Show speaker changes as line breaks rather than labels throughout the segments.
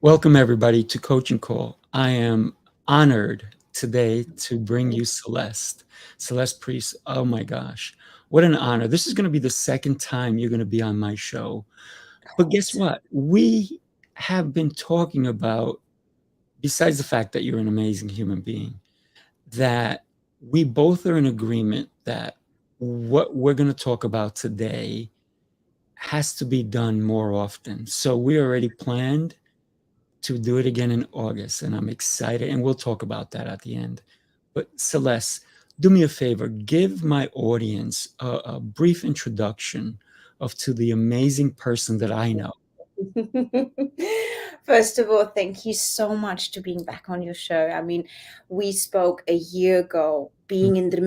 Welcome, everybody, to Coaching Call. I am honored today to bring you Celeste Preece. Oh my gosh, what an honor. This is going to be the second time you're going to be on my show. But guess what? We have been talking about, besides the fact that you're an amazing human being, that we both are in agreement that what we're going to talk about today has to be done more often. So we already planned to do it again in August, and I'm excited, and we'll talk about that at the end. But Celeste, do me a favor, give my audience a brief introduction to the amazing person that I know.
First of all, thank you so much to being back on your show. I mean, we spoke a year ago, being in the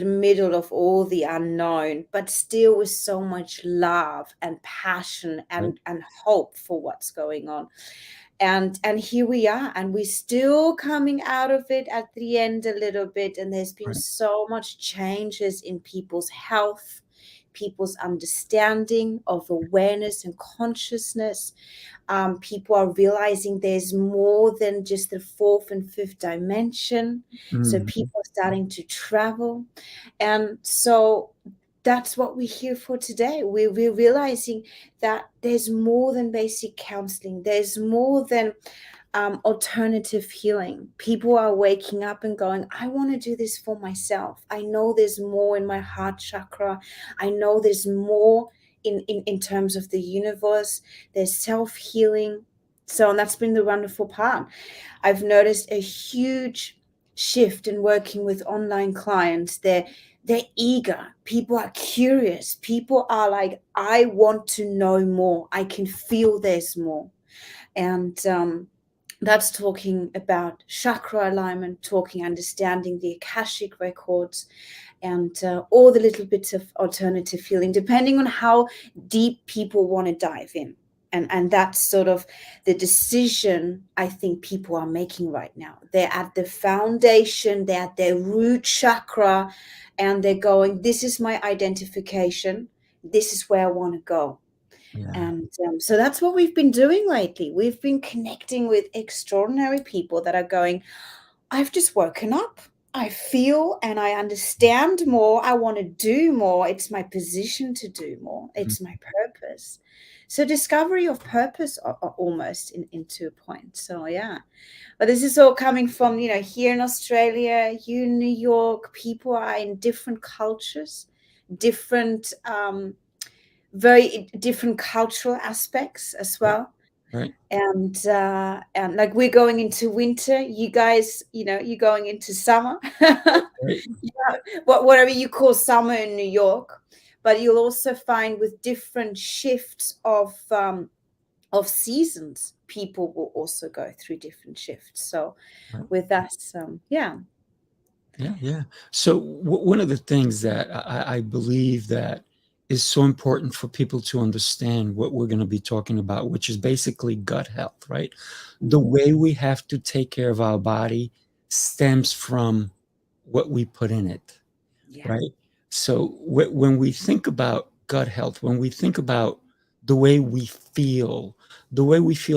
middle of all the unknown, but still with so much love and passion and hope for what's going on. And here we are, and we're still coming out of it at the end a little bit. And there's been so much changes in people's health, people's understanding of awareness and consciousness. People are realizing there's more than just the fourth and fifth dimension. So people are starting to travel. And so that's what we're here for today. We're realizing that there's more than basic counseling. There's more than alternative healing. People are waking up and going, I want to do this for myself. I know there's more in my heart chakra. I know there's more in terms of the universe. There's self-healing. So, and that's been the wonderful part. I've noticed a huge shift in working with online clients. They're eager. People are curious. People are like, I want to know more. I can feel there's more. And that's talking about chakra alignment, understanding the Akashic records, and all the little bits of alternative healing, depending on how deep people want to dive in. And that's sort of the decision I think people are making right now. They're at the foundation, they're at their root chakra, and they're going, this is my identification. This is where I want to go.
Yeah.
And so that's what we've been doing lately. We've been connecting with extraordinary people that are going, I've just woken up. I feel and I understand more. I want to do more. It's my position to do more. It's my purpose. So discovery of purpose almost into a point. So yeah, but this is all coming from, here in Australia, you in New York, people are in different cultures, different, very different cultural aspects as well.
Right.
And like we're going into winter, you guys, you're going into summer. Yeah, whatever you call summer in New York, but you'll also find with different shifts of seasons, people will also go through different shifts. So with that, yeah.
So one of the things that I believe that is so important for people to understand what we're going to be talking about, which is basically gut health, right? The way we have to take care of our body stems from what we put in it, right? So when we think about gut health, when we think about the way we feel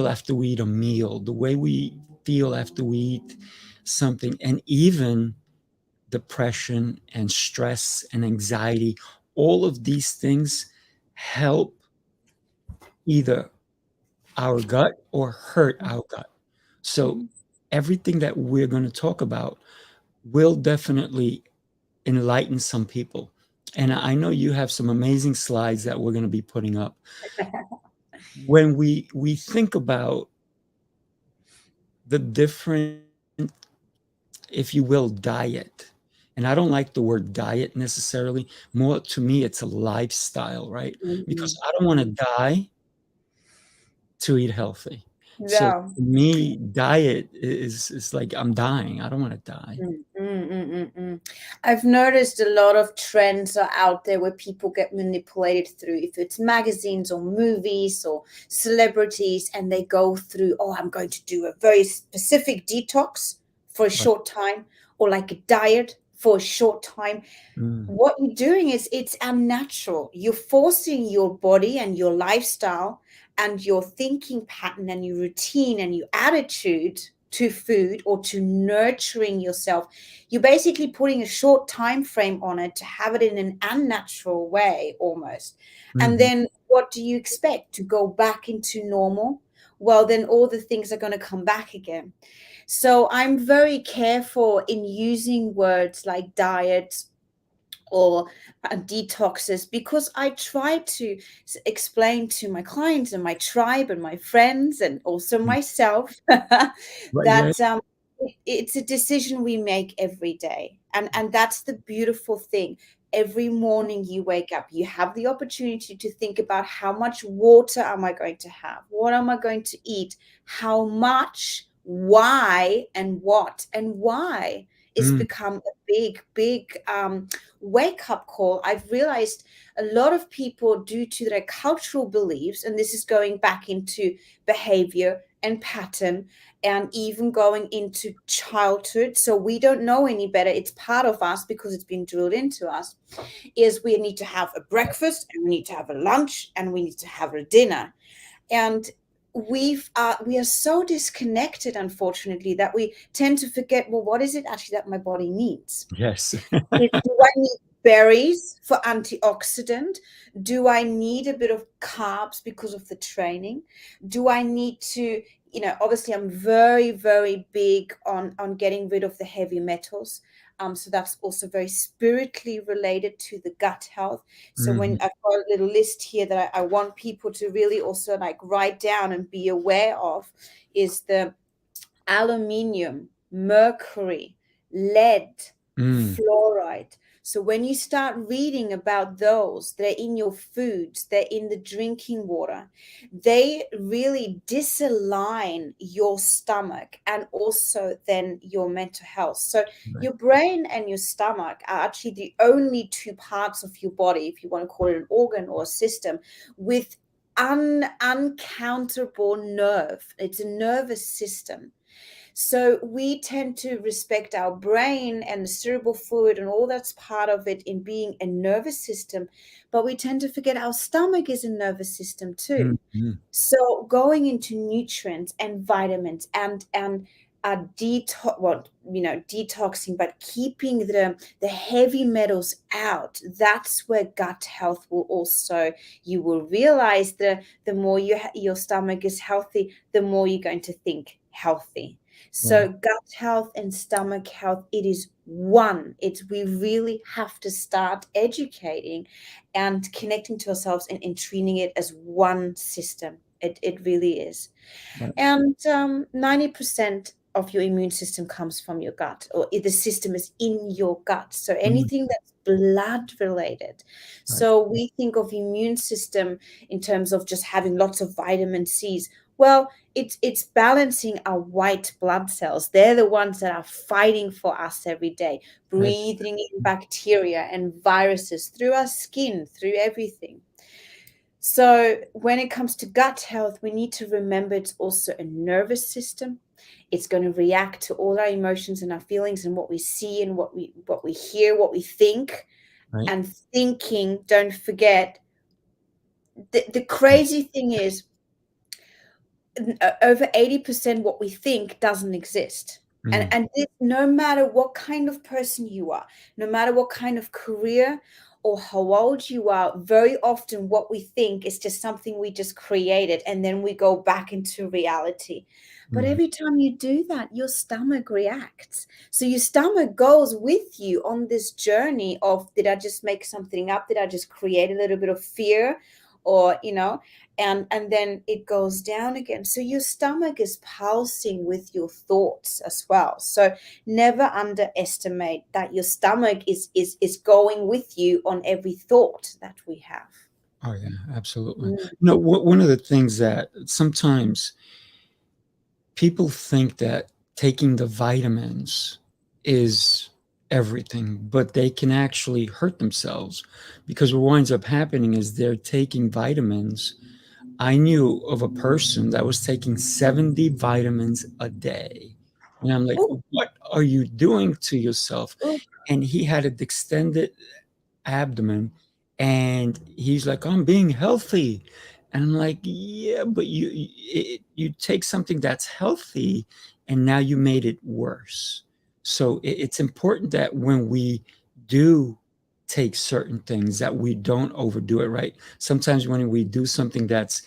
after we eat a meal, the way we feel after we eat something, and even depression and stress and anxiety, all of these things help either our gut or hurt our gut. So everything that we're going to talk about will definitely enlighten some people. And I know you have some amazing slides that we're going to be putting up. When we think about the different, if you will, diet, and I don't like the word diet necessarily. More to me, it's a lifestyle, right? Because I don't want to die to eat healthy. So
Yeah.
for me, diet is like I'm dying. I don't want to die.
I've noticed a lot of trends are out there where people get manipulated through, if it's magazines or movies or celebrities, and they go through, oh, I'm going to do a very specific detox for a short time, or like a diet for a short time. What you're doing is it's unnatural. You're forcing your body and your lifestyle and your thinking pattern and your routine and your attitude to food or to nurturing yourself, you're basically putting a short time frame on it to have it in an unnatural way almost. And then what do you expect? To go back into normal? Well, then all the things are going to come back again. So I'm very careful in using words like diet or detoxes, because I try to explain to my clients and my tribe and my friends and also myself
Right, yeah.
that it's a decision we make every day. And that's the beautiful thing. Every morning you wake up, you have the opportunity to think about how much water am I going to have? What am I going to eat? How much? Why? And what? And why is become a big wake up call. I've realized a lot of people, due to their cultural beliefs, and this is going back into behavior and pattern and even going into childhood. So we don't know any better. It's part of us because it's been drilled into us, is we need to have a breakfast and we need to have a lunch and we need to have a dinner. And we are so disconnected, unfortunately, that we tend to forget, well, what is it actually that my body needs?
Yes.
Do I need berries for antioxidant? Do I need a bit of carbs because of the training? Do I need to, obviously I'm very, very big on getting rid of the heavy metals. So that's also very spiritually related to the gut health. So when I've got a little list here that I want people to really also like write down and be aware of, is the aluminium, mercury, lead, fluoride. So when you start reading about those, they're in your foods, they're in the drinking water, they really disalign your stomach and also then your mental health. So your brain and your stomach are actually the only two parts of your body, if you want to call it an organ or a system, with uncounterable nerve. It's a nervous system. So we tend to respect our brain and the cerebral fluid and all that's part of it in being a nervous system, but we tend to forget our stomach is a nervous system too. So going into nutrients and vitamins and detoxing, but keeping the heavy metals out, that's where gut health will also, you will realize the more your stomach is healthy, the more you're going to think healthy. So gut health and stomach health, it is one. We really have to start educating and connecting to ourselves and treating it as one system. It really is.
Right.
And 90% of your immune system comes from your gut, or the system is in your gut. So anything that's blood related. So we think of immune system in terms of just having lots of vitamin C's. Well, it's balancing our white blood cells. They're the ones that are fighting for us every day, breathing in bacteria and viruses through our skin, through everything. So when it comes to gut health, we need to remember it's also a nervous system. It's going to react to all our emotions and our feelings and what we see and what we hear, what we think. And thinking, don't forget, the crazy thing is, over 80% what we think doesn't exist. And this, no matter what kind of person you are, no matter what kind of career or how old you are, very often what we think is just something we just created, and then we go back into reality. But every time you do that, your stomach reacts. So your stomach goes with you on this journey of, did I just make something up? Did I just create a little bit of fear? Or, and then it goes down again. So your stomach is pulsing with your thoughts as well. So never underestimate that your stomach is going with you on every thought that we have.
Oh yeah, absolutely. One of the things that sometimes people think that taking the vitamins is everything, but they can actually hurt themselves, because what winds up happening is they're taking vitamins. I knew of a person that was taking 70 vitamins a day. And I'm like, what are you doing to yourself? And he had a distended abdomen, and he's like, I'm being healthy. And I'm like, yeah, but you take something that's healthy and now you made it worse. So it's important that when we do take certain things, that we don't overdo it, right? Sometimes when we do something that's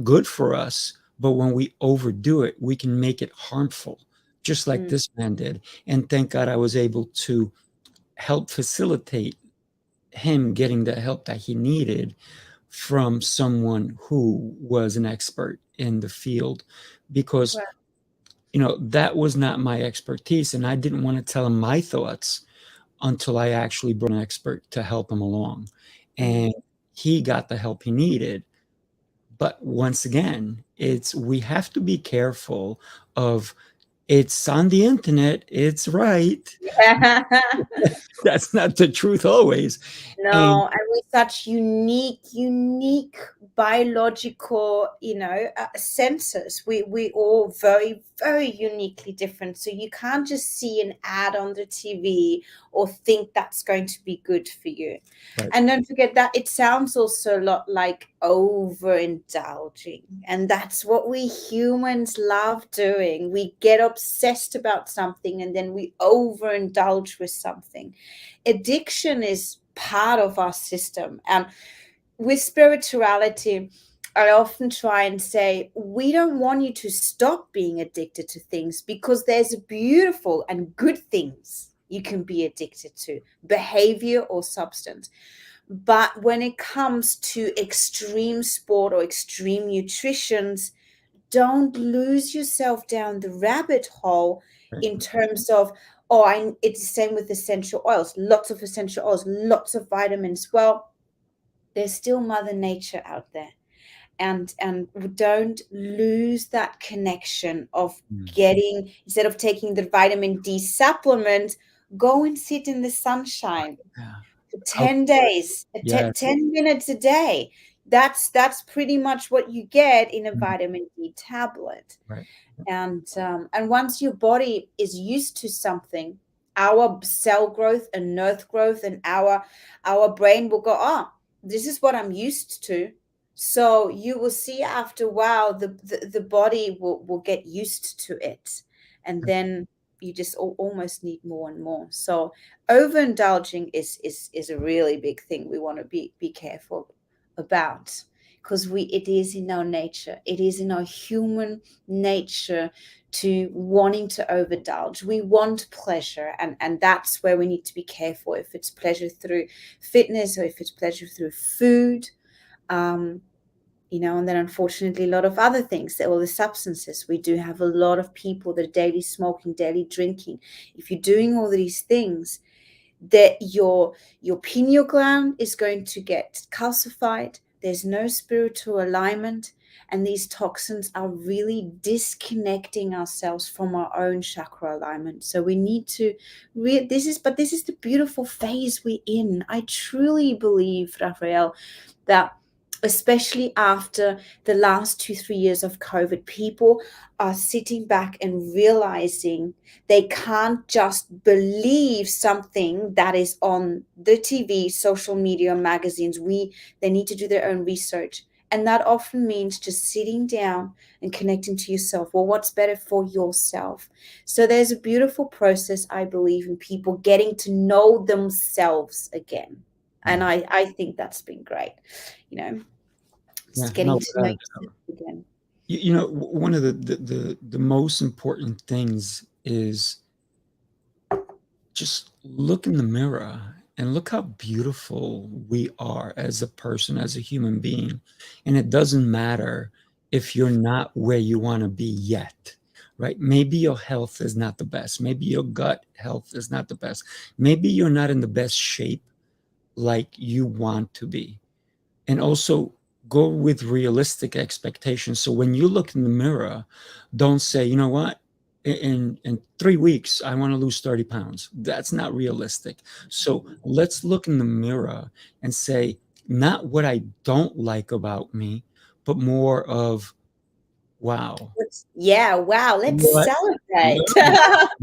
good for us, but when we overdo it, we can make it harmful, just like
Mm,
this man did. And thank God I was able to help facilitate him getting the help that he needed from someone who was an expert in the field, because
well,
that was not my expertise, and I didn't want to tell him my thoughts until I actually brought an expert to help him along,
mm.
and he got the help he needed. But once again, we have to be careful of, it's on the internet, it's right. That's not the truth always. And
No, and with such unique biological, senses, we all very, very uniquely different. So you can't just see an ad on the TV or think that's going to be good for you.
right,
And don't forget that it sounds also a lot like overindulging. And that's what we humans love doing. We get obsessed about something and then we overindulge with something. Addiction is part of our system. And with spirituality, I often try and say, we don't want you to stop being addicted to things, because there's beautiful and good things you can be addicted to, behavior or substance. But when it comes to extreme sport or extreme nutrition, don't lose yourself down the rabbit hole
right,
in terms of, it's the same with essential oils, lots of essential oils, lots of vitamins. Well, there's still Mother Nature out there. And don't lose that connection of
mm,
getting, instead of taking the vitamin D supplement, go and sit in the sunshine
yeah,
for
how,
10 days,
yeah,
10 minutes a day. That's pretty much what you get in a
mm,
vitamin D tablet.
right,
And once your body is used to something, our cell growth and nerve growth and our brain will go, oh, this is what I'm used to. So you will see after a while the body will get used to it, and then you just almost need more and more. So overindulging is a really big thing we want to be careful about, because it is in our nature, it is in our human nature to wanting to overindulge. We want pleasure, and that's where we need to be careful, if it's pleasure through fitness or if it's pleasure through food. um, and then unfortunately a lot of other things, all the substances. We do have a lot of people that are daily smoking, daily drinking. If you're doing all these things, that your pineal gland is going to get calcified. There's no spiritual alignment, and these toxins are really disconnecting ourselves from our own chakra alignment. So we need to this is the beautiful phase we're in. I truly believe, Raphael, that especially after the last 2-3 years of COVID, people are sitting back and realizing they can't just believe something that is on the TV, social media, magazines. They need to do their own research. And that often means just sitting down and connecting to yourself. Well, what's better for yourself? So there's a beautiful process, I believe, in people getting to know themselves again. And
mm,
I think that's been great, you know,
yeah,
just
no,
getting to know yourself again.
one of the most important things is just look in the mirror and look how beautiful we are as a person, as a human being. And it doesn't matter if you're not where you want to be yet, right? Maybe your health is not the best. Maybe your gut health is not the best. Maybe you're not in the best shape like you want to be. And also go with realistic expectations. So when you look in the mirror, don't say, you know what, in 3 weeks I want to lose 30 pounds. That's not realistic. So let's look in the mirror and say, not what I don't like about me, but more of, wow,
Yeah, wow, let's
what,
celebrate.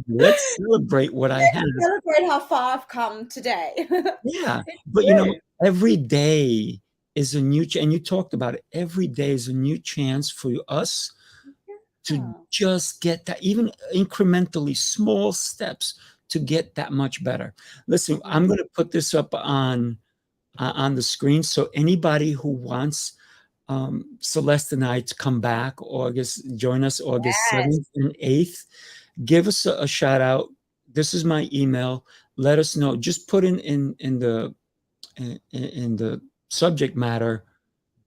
let's celebrate what I have.
Celebrate how far I've come today.
Yeah, but
True.
every day is a new and you talked about it. Every day is a new chance for us to just get that, even incrementally small steps to get that much better. Listen, I'm going to put this up on the screen, so anybody who wants Celeste and I to come back join us August 7th and 8th, give us a shout out. This is my email. Let us know. Just put in the subject matter,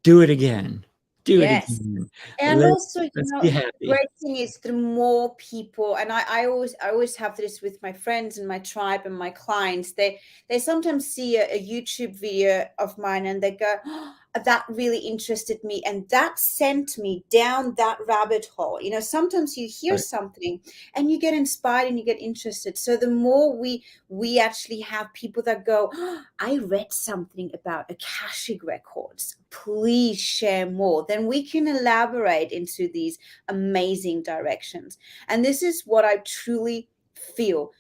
do it again. Do it
Yes.
again.
And also,
Let's be
the
happy.
great thing is the more people, and I always have this with my friends and my tribe and my clients, they sometimes see a YouTube video of mine and they go, oh, that really interested me, and that sent me down that rabbit hole. Sometimes you hear something and you get inspired and you get interested. So the more we actually have people that go, oh, I read something about Akashic records, please share more, then we can elaborate into these amazing directions. And this is what I truly feel.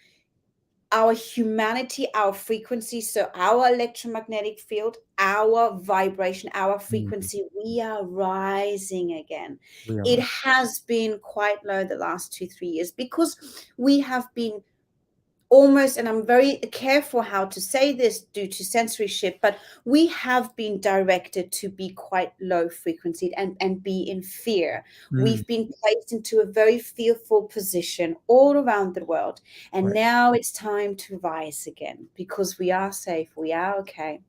Our humanity, our frequency, so our electromagnetic field, our vibration, our frequency, we are rising again. It has been quite low the last 2-3 years because we have been almost, and I'm very careful how to say this due to censorship, but we have been directed to be quite low frequency and be in fear. We've been placed into a very fearful position all around the world. And now it's time to rise again because we are safe, we are okay.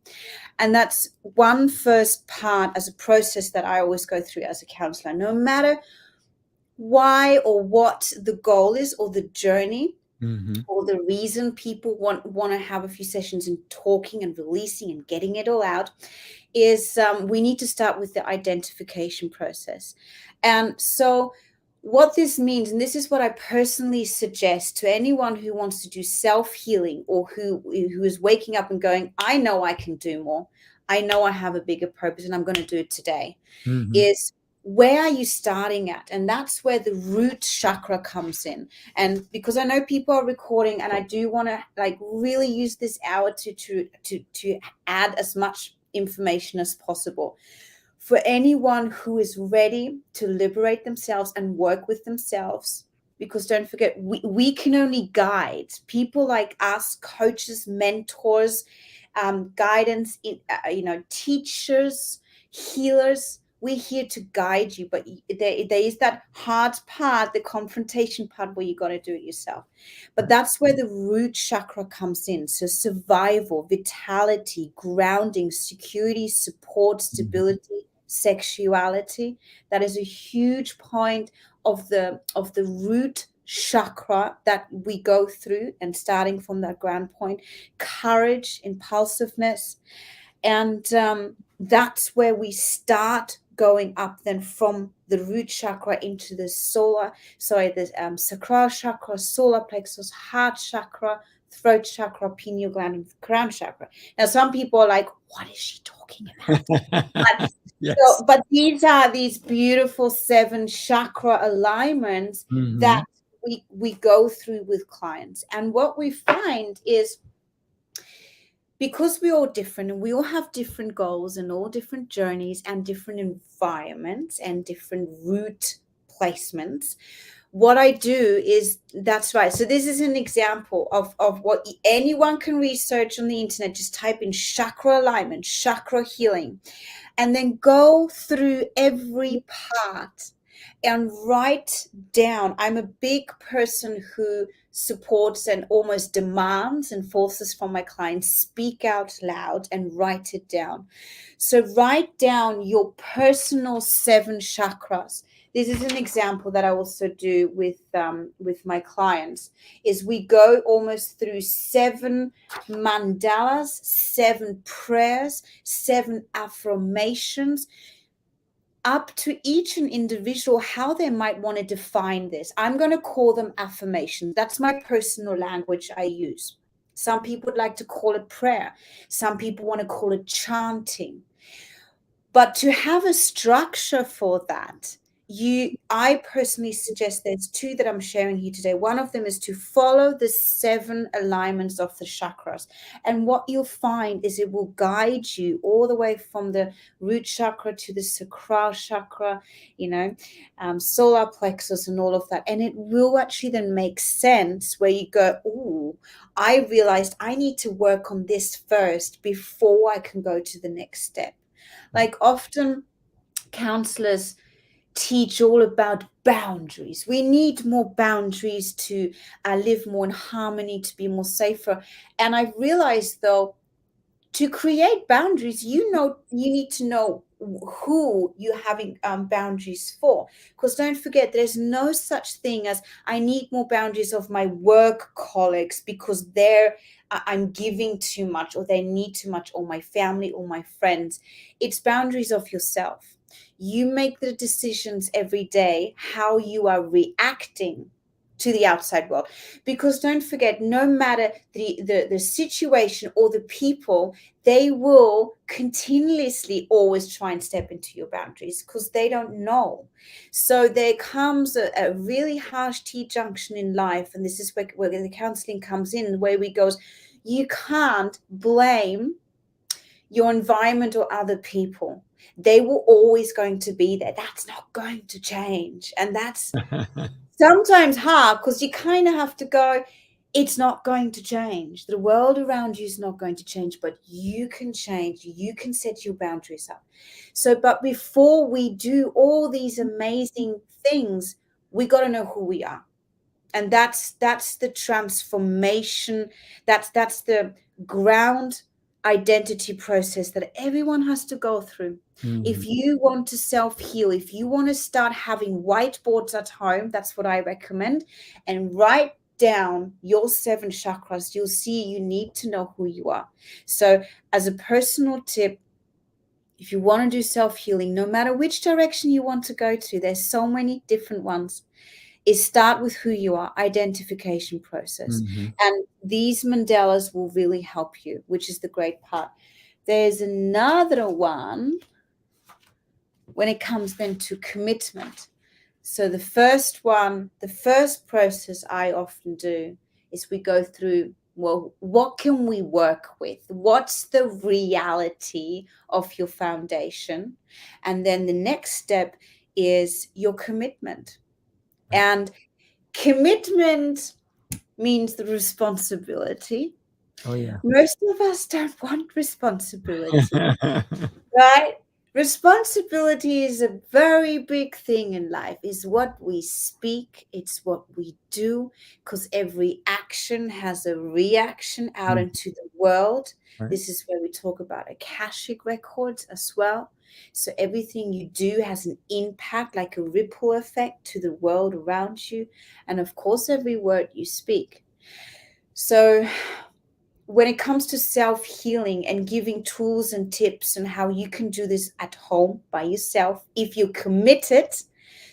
And that's one first part as a process that I always go through as a counselor, no matter why or what the goal is or the journey. Or the reason people want to have a few sessions and talking and releasing and getting it all out is we need to start with the identification process. And so what this means, and this is what I personally suggest to anyone who wants to do self-healing or who is waking up and going, I know I can do more. I know I have a bigger purpose and I'm going to do it today, is where are you starting at? And that's where the root chakra comes in. And because I know people are recording and I do want to really use this hour to add as much information as possible for anyone who is ready to liberate themselves and work with themselves. Because don't forget, we can only guide people like us, coaches, mentors, guidance, teachers, healers. We're here to guide you, but there is that hard part, the confrontation part where you got to do it yourself. But that's where the root chakra comes in. So survival, vitality, grounding, security, support, stability, sexuality. That is a huge point of the root chakra that we go through, and starting from that ground point, courage, impulsiveness. And that's where we start going up then from the root chakra into the sacral chakra, solar plexus, heart chakra, throat chakra, pineal gland, and crown chakra. Now, some people are like, what is she talking about? But these are these beautiful 7 chakra alignments that we go through with clients. And what we find is, because we're all different and we all have different goals and all different journeys and different environments and different root placements, what I do is, that's right. So this is an example of what anyone can research on the internet. Just type in chakra alignment, chakra healing, and then go through every part and write down. I'm a big person who supports and almost demands and forces from my clients, speak out loud and write it down. So write down your personal 7 chakras. This is an example that I also do with my clients, is we go almost through 7 mandalas, 7 prayers, 7 affirmations, up to each an individual how they might want to define this. I'm going to call them affirmations. That's my personal language I use. Some people would like to call it prayer. Some people want to call it chanting. But to have a structure for that I personally suggest there's two that I'm sharing here today. One of them is to follow the 7 alignments of the chakras. And what you'll find is it will guide you all the way from the root chakra to the sacral chakra, solar plexus and all of that. And it will actually then make sense where you go, oh, I realized I need to work on this first before I can go to the next step. Like often counselors teach all about boundaries. We need more boundaries to live more in harmony, to be more safer. And I've realized, though, to create boundaries, you need to know who you're having boundaries for. Because don't forget, there's no such thing as I need more boundaries of my work colleagues because I'm giving too much or they need too much, or my family or my friends. It's boundaries of yourself. You make the decisions every day how you are reacting to the outside world. Because don't forget, no matter the situation or the people, they will continuously always try and step into your boundaries because they don't know. So there comes a really harsh T-junction in life, and this is where the counseling comes in, where we goes, you can't blame your environment or other people. They were always going to be there. That's not going to change. And that's sometimes hard because you kind of have to go, it's not going to change. The world around you is not going to change, but you can change. You can set your boundaries up. So, but before we do all these amazing things, we got to know who we are. And that's the transformation. That's the ground identity process that everyone has to go through. If you want to self-heal, if you want to start having whiteboards at home, that's what I recommend, and write down your 7 chakras, you'll see you need to know who you are. So as a personal tip, if you want to do self-healing, no matter which direction you want to go to, there's so many different ones, is start with who you are, identification process. And these mandalas will really help you, which is the great part. There's another one when it comes then to commitment. So the first process I often do is we go through, well, what can we work with? What's the reality of your foundation? And then the next step is your commitment. And commitment means the responsibility.
Oh, yeah.
Most of us don't want responsibility, right? Responsibility is a very big thing in life. It's what we speak, it's what we do, because every action has a reaction out into the world.
Right.
This is where we talk about Akashic records as well. So everything you do has an impact, like a ripple effect to the world around you. And of course, every word you speak. So when it comes to self-healing and giving tools and tips and how you can do this at home by yourself, if you're committed,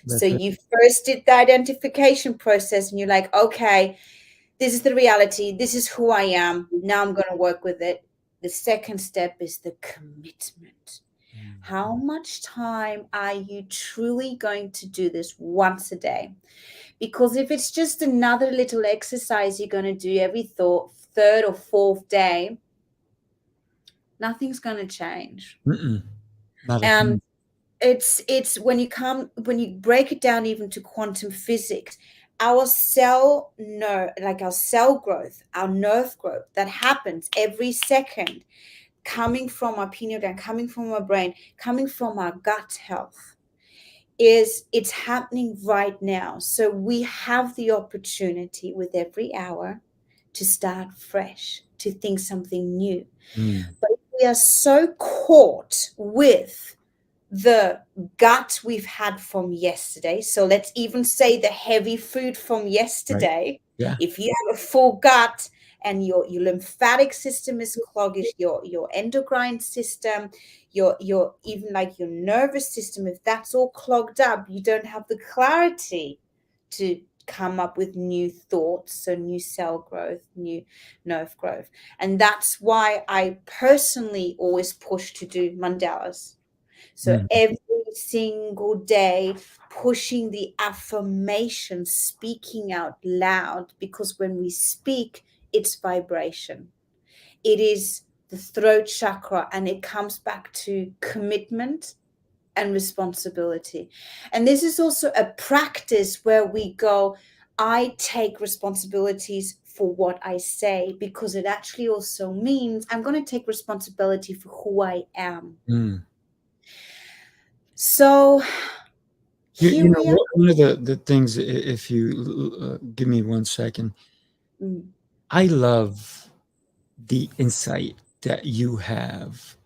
so you first did the identification process and you're like, okay, this is the reality. This is who I am. Now I'm going to work with it. The second step is the commitment. How much time are you truly going to do this once a day? Because if it's just another little exercise you're going to do every third or fourth day, nothing's going to change. And it's when you break it down even to quantum physics, our cell growth, our nerve growth that happens every second, coming from our pineal gland, coming from our brain, coming from our gut health, it's happening right now. So we have the opportunity with every hour to start fresh, to think something new. But we are so caught with the gut we've had from yesterday. So let's even say the heavy food from yesterday.
Right. Yeah.
If you have a full gut and your lymphatic system is clogged, your endocrine system, your even like your nervous system, if that's all clogged up, you don't have the clarity to come up with new thoughts, so new cell growth, new nerve growth. And that's why I personally always push to do mandalas. So every single day, pushing the affirmation, speaking out loud, because when we speak, it's vibration. It is the throat chakra, and it comes back to commitment and responsibility. And this is also a practice where we go, I take responsibilities for what I say, because it actually also means I'm going to take responsibility for who I am. So here we are.
One of the things, if you give me 1 second, I love the insight that you have.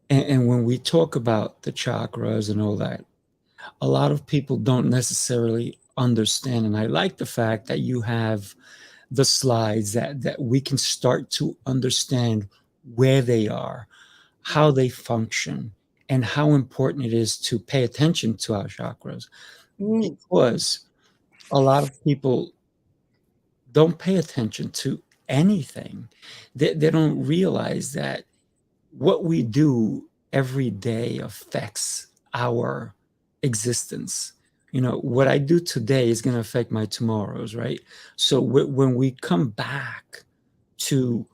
And when we talk about the chakras and all that, a lot of people don't necessarily understand. And I like the fact that you have the slides that we can start to understand where they are, how they function, and how important it is to pay attention to our chakras. Because a lot of people don't pay attention to anything. They don't realize that what we do every day affects our existence. What I do today is going to affect my tomorrows, right? So when we come back to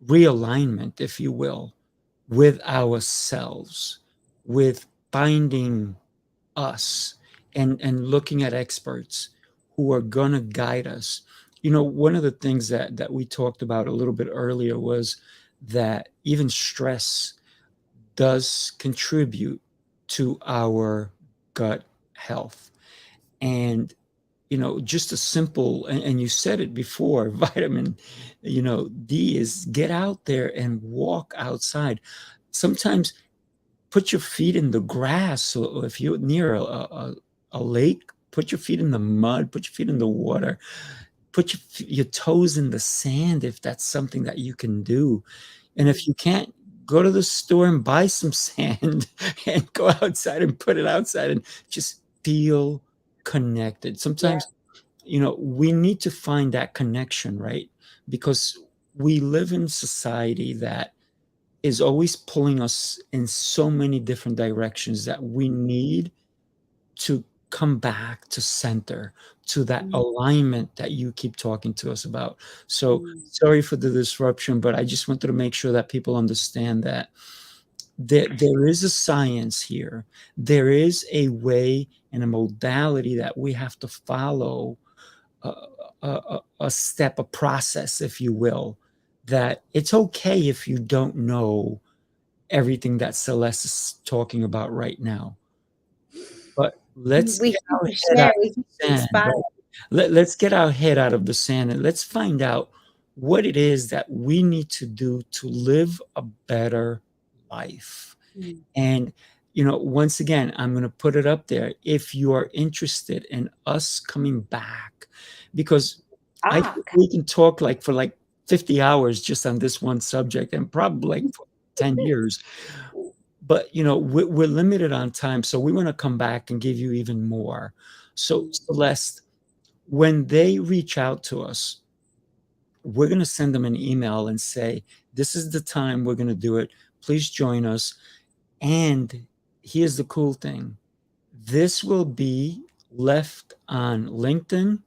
realignment, if you will, with ourselves, with finding us and looking at experts who are going to guide us. One of the things that we talked about a little bit earlier was that even stress does contribute to our gut health. And just a simple, and you said it before, vitamin D is get out there and walk outside. Sometimes put your feet in the grass, or if you're near a lake, put your feet in the mud, put your feet in the water, put your toes in the sand, if that's something that you can do. And if you can't, go to the store and buy some sand and go outside and put it outside and just feel connected. Sometimes, we need to find that connection, right? Because we live in society that is always pulling us in so many different directions that we need to come back to center, to that alignment that you keep talking to us about. So sorry for the disruption, but I just wanted to make sure that people understand that there is a science here. There is a way and a modality that we have to follow, a step, a process, if you will, that it's okay if you don't know everything that Celeste is talking about right now. But let's
We
get
keep
our
to
head out
share, we
of
keep
the
to
sand,
inspire.
right? Let's get our head out of the sand and let's find out what it is that we need to do to live a better life. And, once again, I'm going to put it up there. If you are interested in us coming back, because I think we can talk for 50 hours just on this one subject, and probably for 10 years. But, we're limited on time, so we want to come back and give you even more. So, Celeste, when they reach out to us, we're going to send them an email and say, this is the time we're going to do it. Please join us. And here's the cool thing. This will be left on LinkedIn,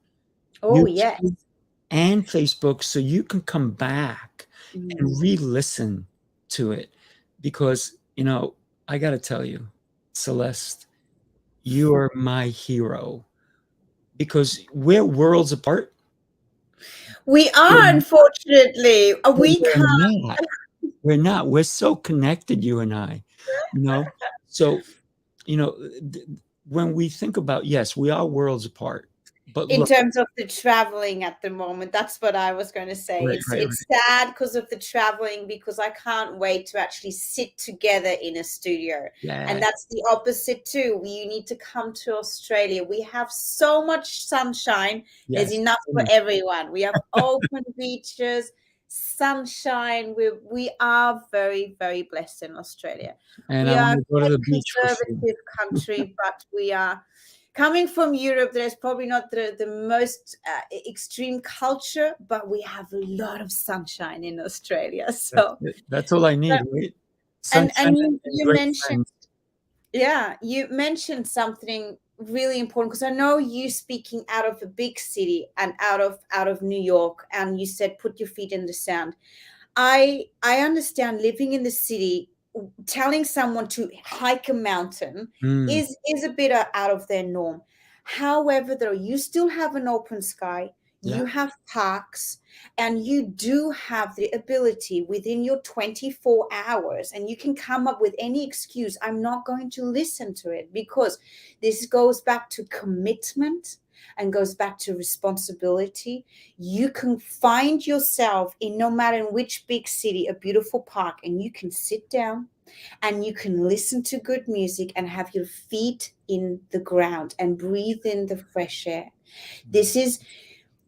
Yeah.
YouTube, and Facebook, so you can come back and re-listen to it. Because, I got to tell you, Celeste, you are my hero. Because we're worlds apart.
We are, unfortunately. We
We're
can't.
not. We're not. We're so connected, you and I. So, you know, when we think about, yes, we are worlds apart, but
In
look,
terms of the traveling at the moment, that's what I was going to say.
right,
It's
right,
it's sad because of the traveling, because I can't wait to actually sit together in a studio. And
yeah,
that's the opposite too. You need to come to Australia. We have so much sunshine. There's
yes,
enough
so
for
much.
everyone. We have open beaches, sunshine. We are very, very blessed in Australia.
And
We
I
are
want to go to
quite
the beach for sure.
conservative country, but we are coming from Europe. There's probably not the most extreme culture, but we have a lot of sunshine in Australia.
That's
So,
it. That's all I need, right?
and
Sunshine
you
and
you
great
mentioned
friends.
Yeah, you mentioned something really important, because I know you speaking out of a big city and out of New York, and you said put your feet in the sand. I understand living in the city, telling someone to hike a mountain
Mm,
is a bit out of their norm. However, though, you still have an open sky,
yeah.
you have parks, and you do have the ability within your 24 hours, and you can come up with any excuse. I'm not going to listen to it, because this goes back to commitment and goes back to responsibility. You can find yourself in, no matter in which big city, a beautiful park, and you can sit down and you can listen to good music and have your feet in the ground and breathe in the fresh air. This is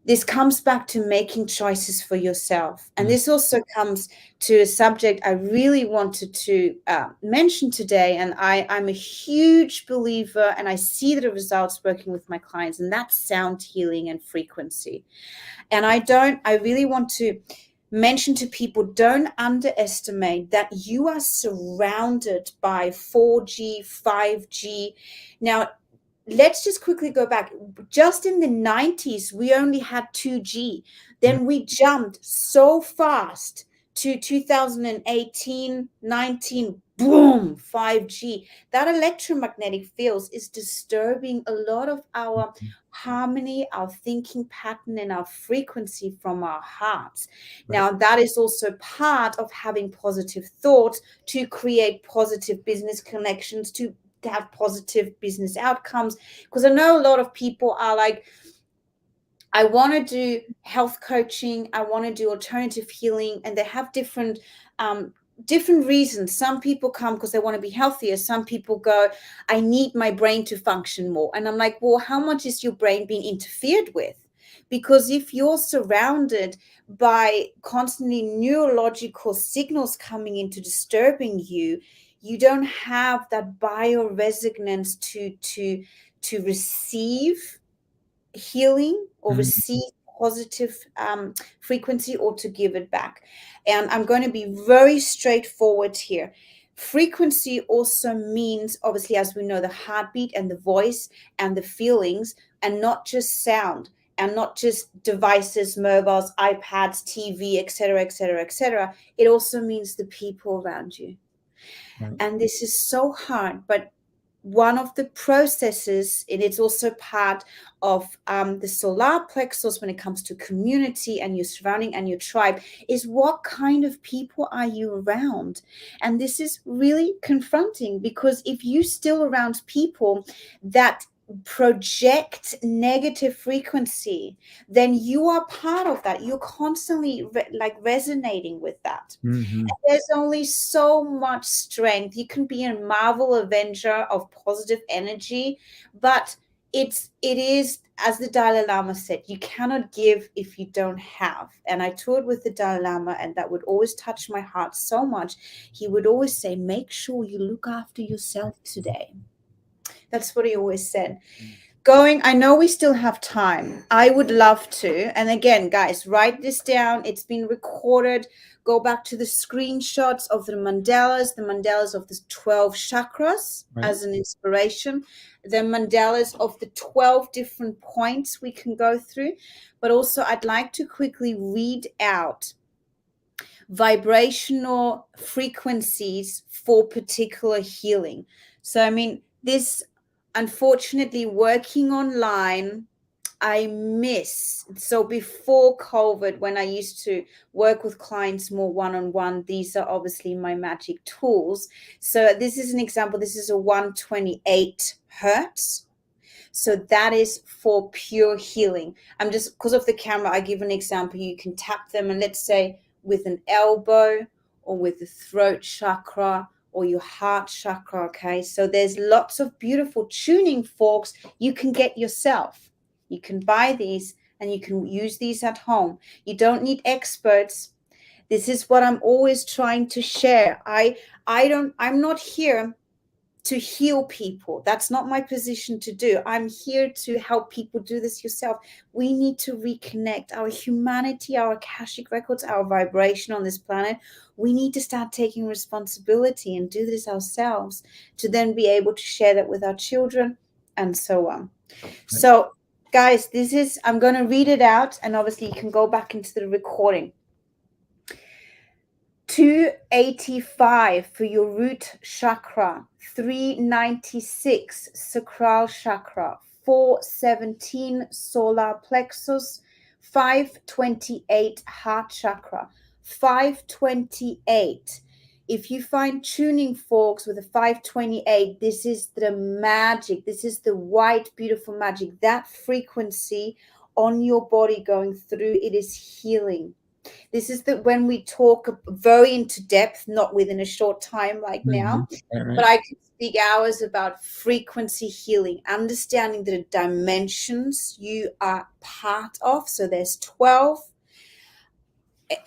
this comes back to making choices for yourself. And
Mm,
this also comes to a subject I really wanted to mention today. And I'm a huge believer, and I see the results working with my clients, and that's sound healing and frequency. And I really want to mention to people, don't underestimate that you are surrounded by 4G, 5G. Now, let's just quickly go back. Just in the 90s, we only had 2G.
mm,
Then we jumped so fast to 2018, 19, boom, 5G. That electromagnetic fields is disturbing a lot of our
mm,
harmony, our thinking pattern, and our frequency from our hearts.
right.
Now, that is also part of having positive thoughts to create positive business connections, to have positive business outcomes. Because I know a lot of people are like, I want to do health coaching, I want to do alternative healing, and they have different reasons. Some people come because they want to be healthier. Some people go, I need my brain to function more. And I'm like, well, how much is your brain being interfered with? Because if you're surrounded by constantly neurological signals coming into disturbing you, you don't have that bioresonance to receive healing or
Mm,
receive positive frequency, or to give it back. And I'm going to be very straightforward here. Frequency also means, obviously, as we know, the heartbeat and the voice and the feelings, and not just sound, and not just devices, mobiles, iPads, TV, etc., etc., etc. It also means the people around you.
right.
And this is so hard, but one of the processes, and it's also part of the solar plexus when it comes to community and your surrounding and your tribe, is what kind of people are you around? And this is really confronting, because if you still around people that project negative frequency, then you are part of that. You're constantly resonating with that.
Hmm.
There's only so much strength. You can be a Marvel Avenger of positive energy, but it is, as the Dalai Lama said, you cannot give if you don't have. And I toured with the Dalai Lama, and that would always touch my heart so much. He would always say, make sure you look after yourself today. That's what he always said. I know we still have time. I would love to. And again, guys, write this down. It's been recorded. Go back to the screenshots of the mandalas of the 12 chakras
Right.
as an inspiration, the mandalas of the 12 different points we can go through. But also, I'd like to quickly read out vibrational frequencies for particular healing. So, I mean, this, unfortunately, working online, I miss. So before COVID, when I used to work with clients more one-on-one, these are obviously my magic tools. So this is an example. This is a 128 hertz. So that is for pure healing. I'm just, because of the camera, I give an example. You can tap them, and let's say with an elbow or with the throat chakra or your heart chakra. Okay. So there's lots of beautiful tuning forks you can get yourself. You can buy these and you can use these at home. You don't need experts. This is what I'm always trying to share. I'm not here to heal people. That's not my position to do. I'm here to help people do this yourself. We need to reconnect our humanity, our Akashic records, our vibration on this planet. We need to start taking responsibility and do this ourselves to then be able to share that with our children and so on. So guys, I'm going to read it out, and obviously you can go back into the recording. 285 for your root chakra, 396 sacral chakra, 417 solar plexus, 528 heart chakra, 528. If you find tuning forks with a 528, this is the magic. This is the white, beautiful magic. That frequency on your body going through, it is healing. This is when we talk very into depth, not within a short time like now, but I could speak hours about frequency healing, understanding the dimensions you are part of. So there's 12.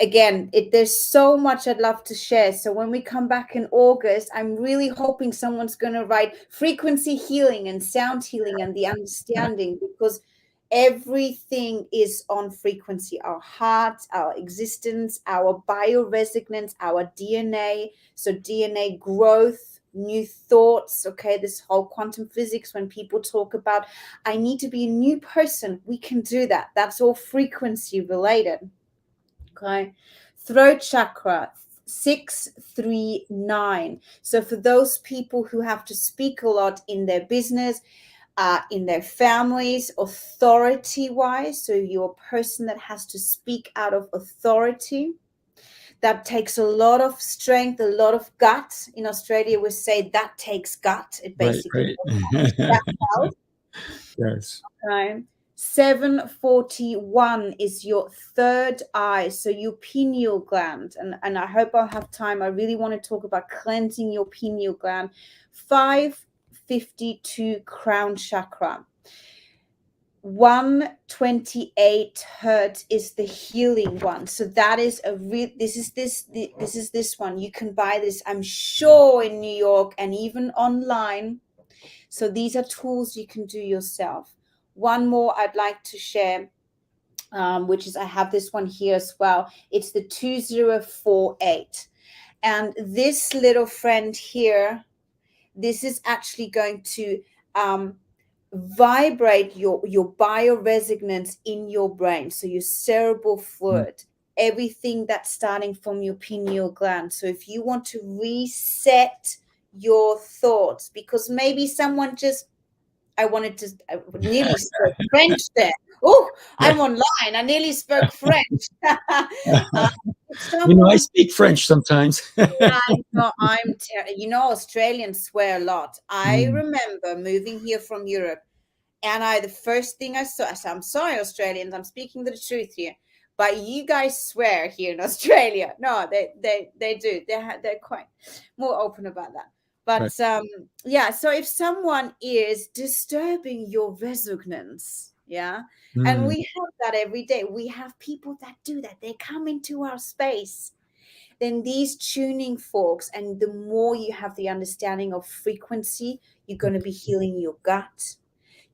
Again, there's so much I'd love to share. So when we come back in August, I'm really hoping someone's going to write frequency healing and sound healing and the understanding, because everything is on frequency. Our heart, our existence, our bioresonance, our DNA. So DNA growth, new thoughts. Okay, this whole quantum physics, when people talk about, I need to be a new person, we can do that. That's all frequency related. Okay, throat chakra, 639. So for those people who have to speak a lot in their business, in their families, authority-wise, so you're a person that has to speak out of authority, that takes a lot of strength, a lot of gut. In Australia, we say that takes gut. It basically
Yes.
Okay. 741 is your third eye, so your pineal gland. And I hope I'll have time. I really want to talk about cleansing your pineal gland. 552 crown chakra. 128 hertz is the healing one. So that is this is this one. You can buy this, I'm sure, in New York and even online. So these are tools you can do yourself. One more I'd like to share, which is, I have this one here as well. It's the 2048. And this little friend here, this is actually going to vibrate your bioresonance in your brain. So your cerebral fluid, everything that's starting from your pineal gland. So if you want to reset your thoughts, because maybe someone I nearly spoke French there. Oh, I'm online. I nearly spoke French.
I speak French sometimes.
I know, Australians swear a lot. I remember moving here from Europe, and the first thing I said, I'm sorry, Australians, I'm speaking the truth here, but you guys swear here in Australia. No, they do. They're quite more open about that. But so if someone is disturbing your resonance, and we have that every day. We have people that do that. They come into our space. Then these tuning forks, and the more you have the understanding of frequency, you're going to be healing your gut.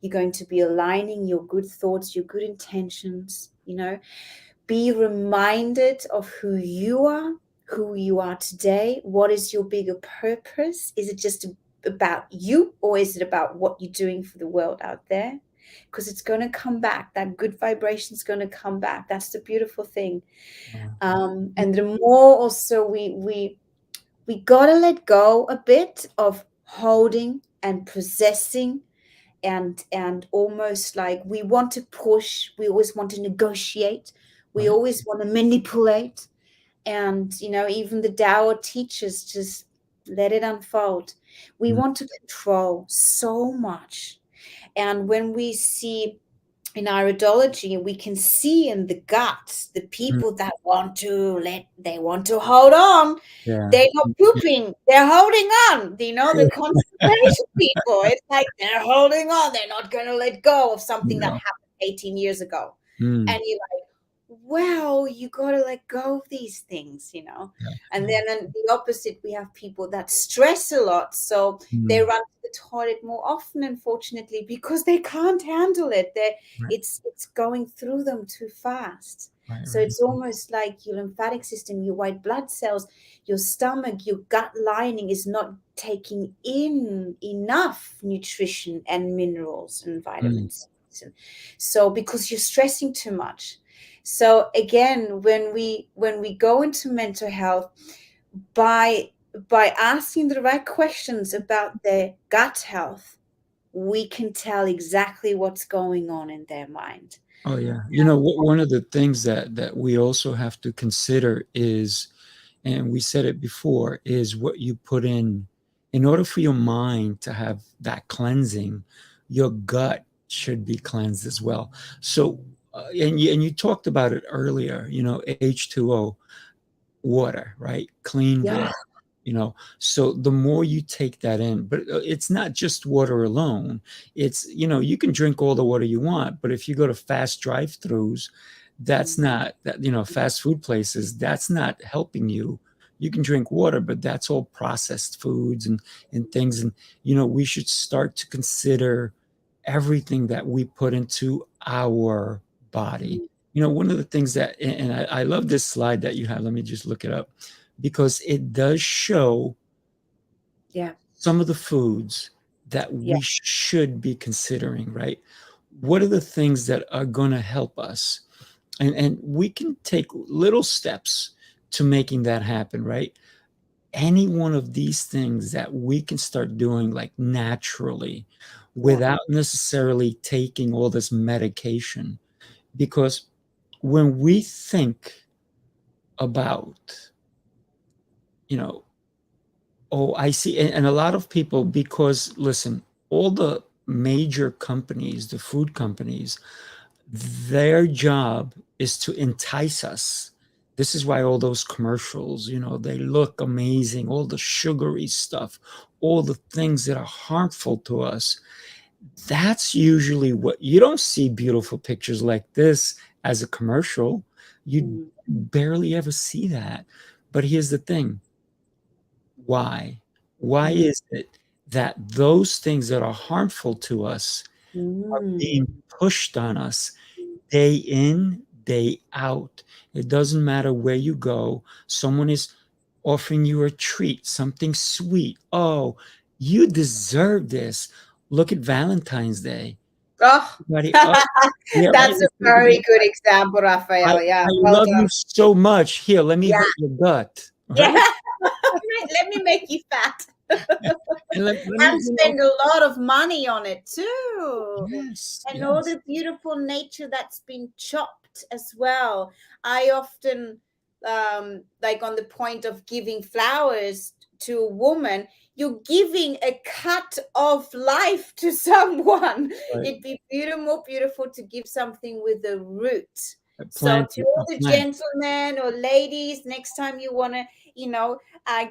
You're going to be aligning your good thoughts, your good intentions, Be reminded of who you are today. What is your bigger purpose? Is it just about you, or is it about what you're doing for the world out there? Because it's going to come back. That good vibration is going to come back. That's the beautiful thing. And the more also we got to let go a bit of holding and possessing, and almost like we want to push. We always want to negotiate. We always want to manipulate. And, even the Tao teaches, just let it unfold. We want to control so much. And when we see in iridology, we can see in the gut, the people that want to hold on. Yeah. They're not pooping. They're holding on. The constipation people. It's like they're holding on. They're not going to let go of something that happened 18 years ago. And you're like, well, you got to let go of these things, you know.
Yeah.
And
Yeah.
then on the opposite, we have people that stress a lot. So they
Mm.
run to the toilet more often, unfortunately, because they can't handle it.
Right.
It's going through them too fast.
Right.
So
Right.
it's almost like your lymphatic system, your white blood cells, your stomach, your gut lining is not taking in enough nutrition and minerals and
Mm.
vitamins. So because you're stressing too much. So again, when we go into mental health, by asking the right questions about their gut health, we can tell exactly what's going on in their mind.
Oh yeah. One of the things that we also have to consider is, and we said it before, is what you put in. In order for your mind to have that cleansing, your gut should be cleansed as well. So, and you talked about it earlier. H2O, water, right? Clean
Yeah.
water. So the more you take that in, but it's not just water alone. It's, you can drink all the water you want, but if you go to fast drive-throughs, that's not that, fast food places, that's not helping you. You can drink water, but that's all processed foods and things. And we should start to consider everything that we put into our body. One of the things that, and I love this slide that you have. Let me just look it up, because it does show
Yeah.
some of the foods that
Yeah.
we should be considering, right? What are the things that are going to help us? And we can take little steps to making that happen, right? Any one of these things that we can start doing like naturally
Yeah.
without necessarily taking all this medication. Because when we think about, you know, oh, I see. And a lot of people, because listen, all the major companies, the food companies, their job is to entice us. This is why all those commercials, they look amazing, all the sugary stuff, all the things that are harmful to us. That's usually what you don't see beautiful pictures like this as a commercial. You
Mm.
barely ever see that. But here's the thing. Why? Why
Mm.
is it that those things that are harmful to us are being
Mm.
pushed on us day in, day out? It doesn't matter where you go. Someone is offering you a treat, something sweet. Oh, you deserve this. Look at Valentine's Day.
Oh,
Everybody, oh, yeah, right.
that's a very good example,
I,
Raphael. Yeah,
I
well
love you
done.
so much. Here, let me
Yeah,
hurt your gut.
yeah.
Right?
Let me make you fat.
And let me,
And spend a lot of money on it too.
yes,
And all
yes.
the beautiful nature that's been chopped as well. I often, like on the point of giving flowers to a woman, you're giving a cut of life to someone.
Right.
It'd be more beautiful to give something with a root.
A
So
plant,
to all
a
the
plant.
gentlemen or ladies, next time you want to,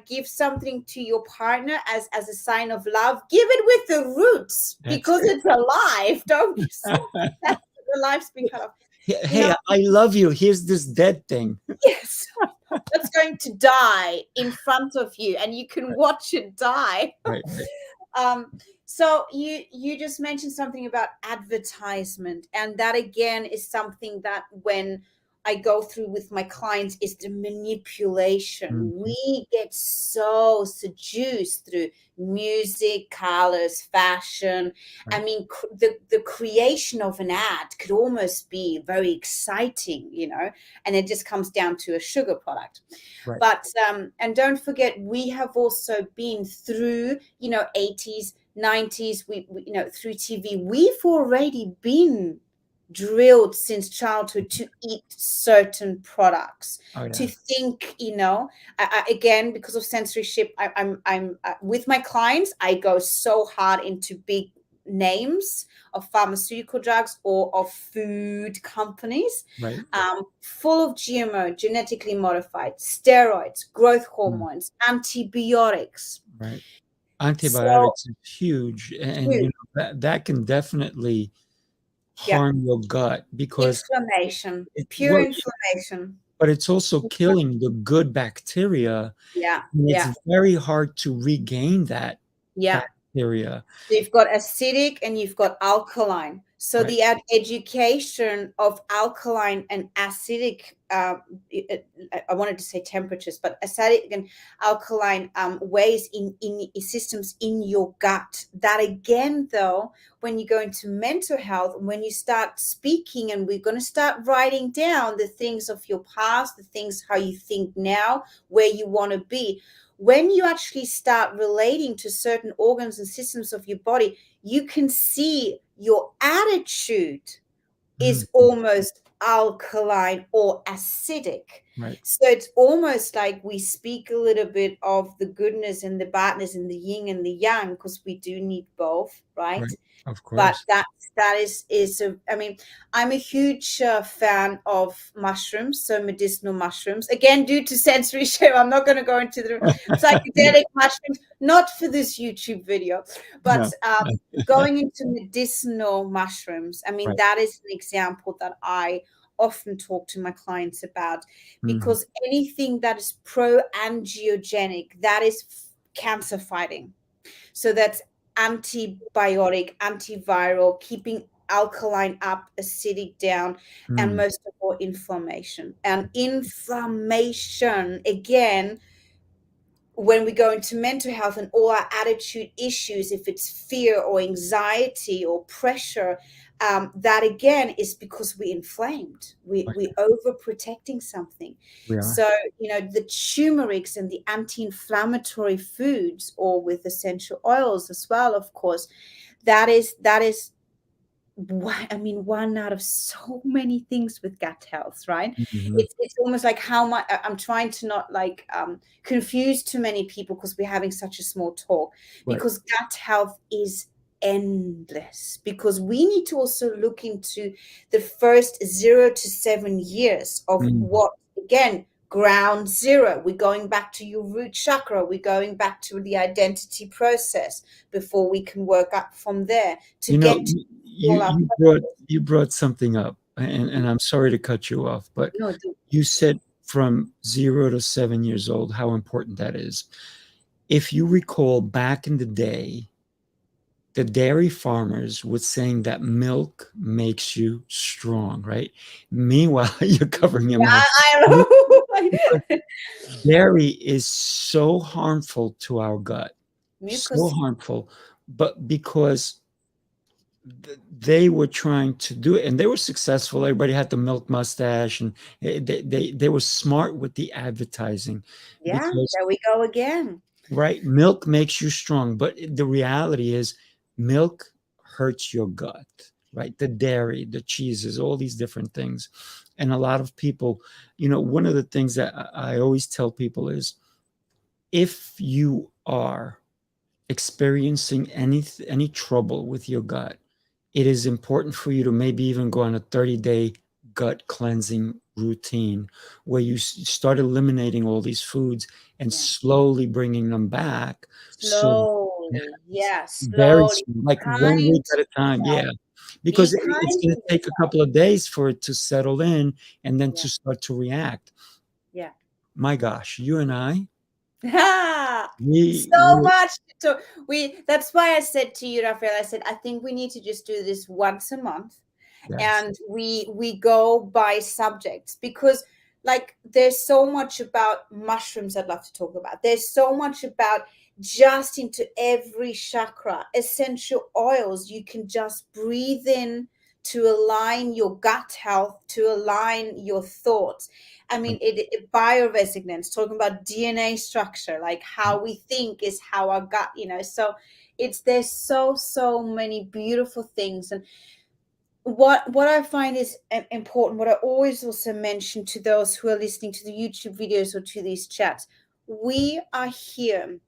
give something to your partner as a sign of love, give it with the roots
That's
because it's alive. Don't give something
it.
that the life's been cut off. You
Hey,
know,
I love you. Here's this dead thing.
yes, that's going to die in front of you, and you can watch it die.
Right, right.
um, so you just mentioned something about advertisement, and that again is something that when I go through with my clients is the manipulation.
Mhm.
We get so seduced through music, colors, fashion. I
Right,
mean, the creation of an ad could almost be very exciting, and it just comes down to a sugar product.
right,
But and don't forget, we have also been through 80s, 90s, we through TV. We've already been drilled since childhood to eat certain products,
oh
to
yeah,
think, again, because of censorship. I'm with my clients, I go so hard into big names of pharmaceutical drugs or of food companies,
right,
full of GMO, genetically modified, steroids, growth
mm,
hormones, antibiotics.
right.
So
Antibiotics is huge, and
huge.
that can definitely
Yeah.
harm your gut because
Inflammation,
it,
pure
well,
inflammation.
but it's also killing the good bacteria,
Yeah,
and it's
yeah,
very hard to regain that
yeah.
bacteria.
So you've got acidic and you've got alkaline. So
Right.
the education of alkaline and acidic, I wanted to say temperatures, but acidic and alkaline ways in systems in your gut. That again, though, when you go into mental health, when you start speaking, and we're going to start writing down the things of your past, the things how you think now, where you want to be, when you actually start relating to certain organs and systems of your body, you can see your attitude is
Mhm.
almost alkaline or acidic.
Right.
So it's almost like we speak a little bit of the goodness and the badness and the yin and the yang, because we do need both, right?
Right. Of
But
course.
that is a, I mean, I'm a huge fan of mushrooms, so medicinal mushrooms. Again, due to sensory shame, I'm not going to go into the psychedelic mushrooms, not for this YouTube video, but
No.
going into medicinal mushrooms. I mean,
Right.
that is an example that I often talk to my clients about,
Mhm.
because anything that is pro-angiogenic, that is cancer fighting. So that's antibiotic, antiviral, keeping alkaline up, acidic down, and
Mm.
most of all, inflammation. And inflammation, again, when we go into mental health and all our attitude issues, if it's fear or anxiety or pressure, that again is because we inflamed, we overprotecting something.
We are.
So the turmerics and the anti-inflammatory foods, or with essential oils as well, of course, that is I mean, one out of so many things with gut health, right?
Mhm.
It's almost like how much I'm trying to not like confuse too many people, because we're having such a small talk,
Right.
because gut health is endless, because we need to also look into the first 0 to 7 years of
Mhm.
what, again, ground zero. We're going back to your root chakra. We're going back to the identity process before we can work up from there to
You know,
get to
you
all our
you brought you brought something up, and I'm sorry to cut you off, but
no,
you said from 0 to 7 years old, how important that is. If you recall back in the day, the dairy farmers were saying that milk makes you strong, right? Meanwhile, you're covering your mouth. Because
I
dairy is so harmful to our gut, so
mucus.
harmful, but because they were trying to do it and they were successful. Everybody had the milk mustache, and they were smart with the advertising
Yeah,
because,
there we go again.
right, milk makes you strong, but the reality is milk hurts your gut, right? The dairy, the cheeses, all these different things. And a lot of people, one of the things that I always tell people is, if you are experiencing any trouble with your gut, it is important for you to maybe even go on a 30-day gut cleansing routine where you start eliminating all these foods and
Yeah.
slowly bringing them back. So yeah,
Slowly. Yeah,
very
slowly.
slow, like one
Kind
week
to
at a time.
yourself.
Yeah,
Be
because it's
kind
going
to
to take a
yourself.
couple of days for it to settle in and then
Yeah.
to start to react.
Yeah.
My gosh, you and I,
Ha! So
we
much. So that's why I said to you, Raphael, I said, I think we need to just do this once a month,
yes.
and we go by subjects, because like there's so much about mushrooms I'd love to talk about. There's so much about just into every chakra, essential oils you can just breathe in to align your gut health, to align your thoughts. I mean, it bioresonance, talking about DNA structure, like how we think is how our gut, so there's so many beautiful things. And what I find is important, what I always also mention to those who are listening to the YouTube videos or to these chats, we are here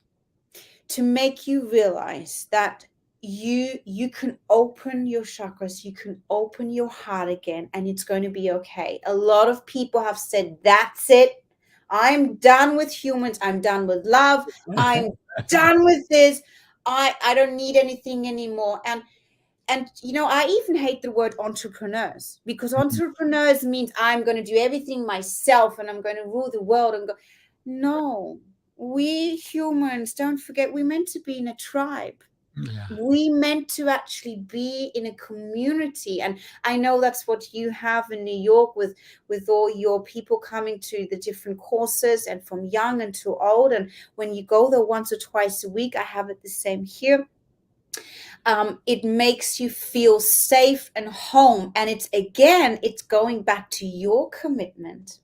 to make you realize that you can open your chakras, you can open your heart again, and it's going to be okay. A lot of people have said, that's it, I'm done with humans, I'm done with love, I'm done with this, I don't need anything anymore. And And I even hate the word entrepreneurs, because entrepreneurs means I'm going to do everything myself and I'm going to rule the world and go. No, we humans, don't forget, we're meant to be in a tribe.
Yeah.
We meant to actually be in a community. And I know that's what you have in New York with all your people coming to the different courses, and from young and to old. And when you go there once or twice a week, I have it the same here. It makes you feel safe and home. And it's going back to your commitment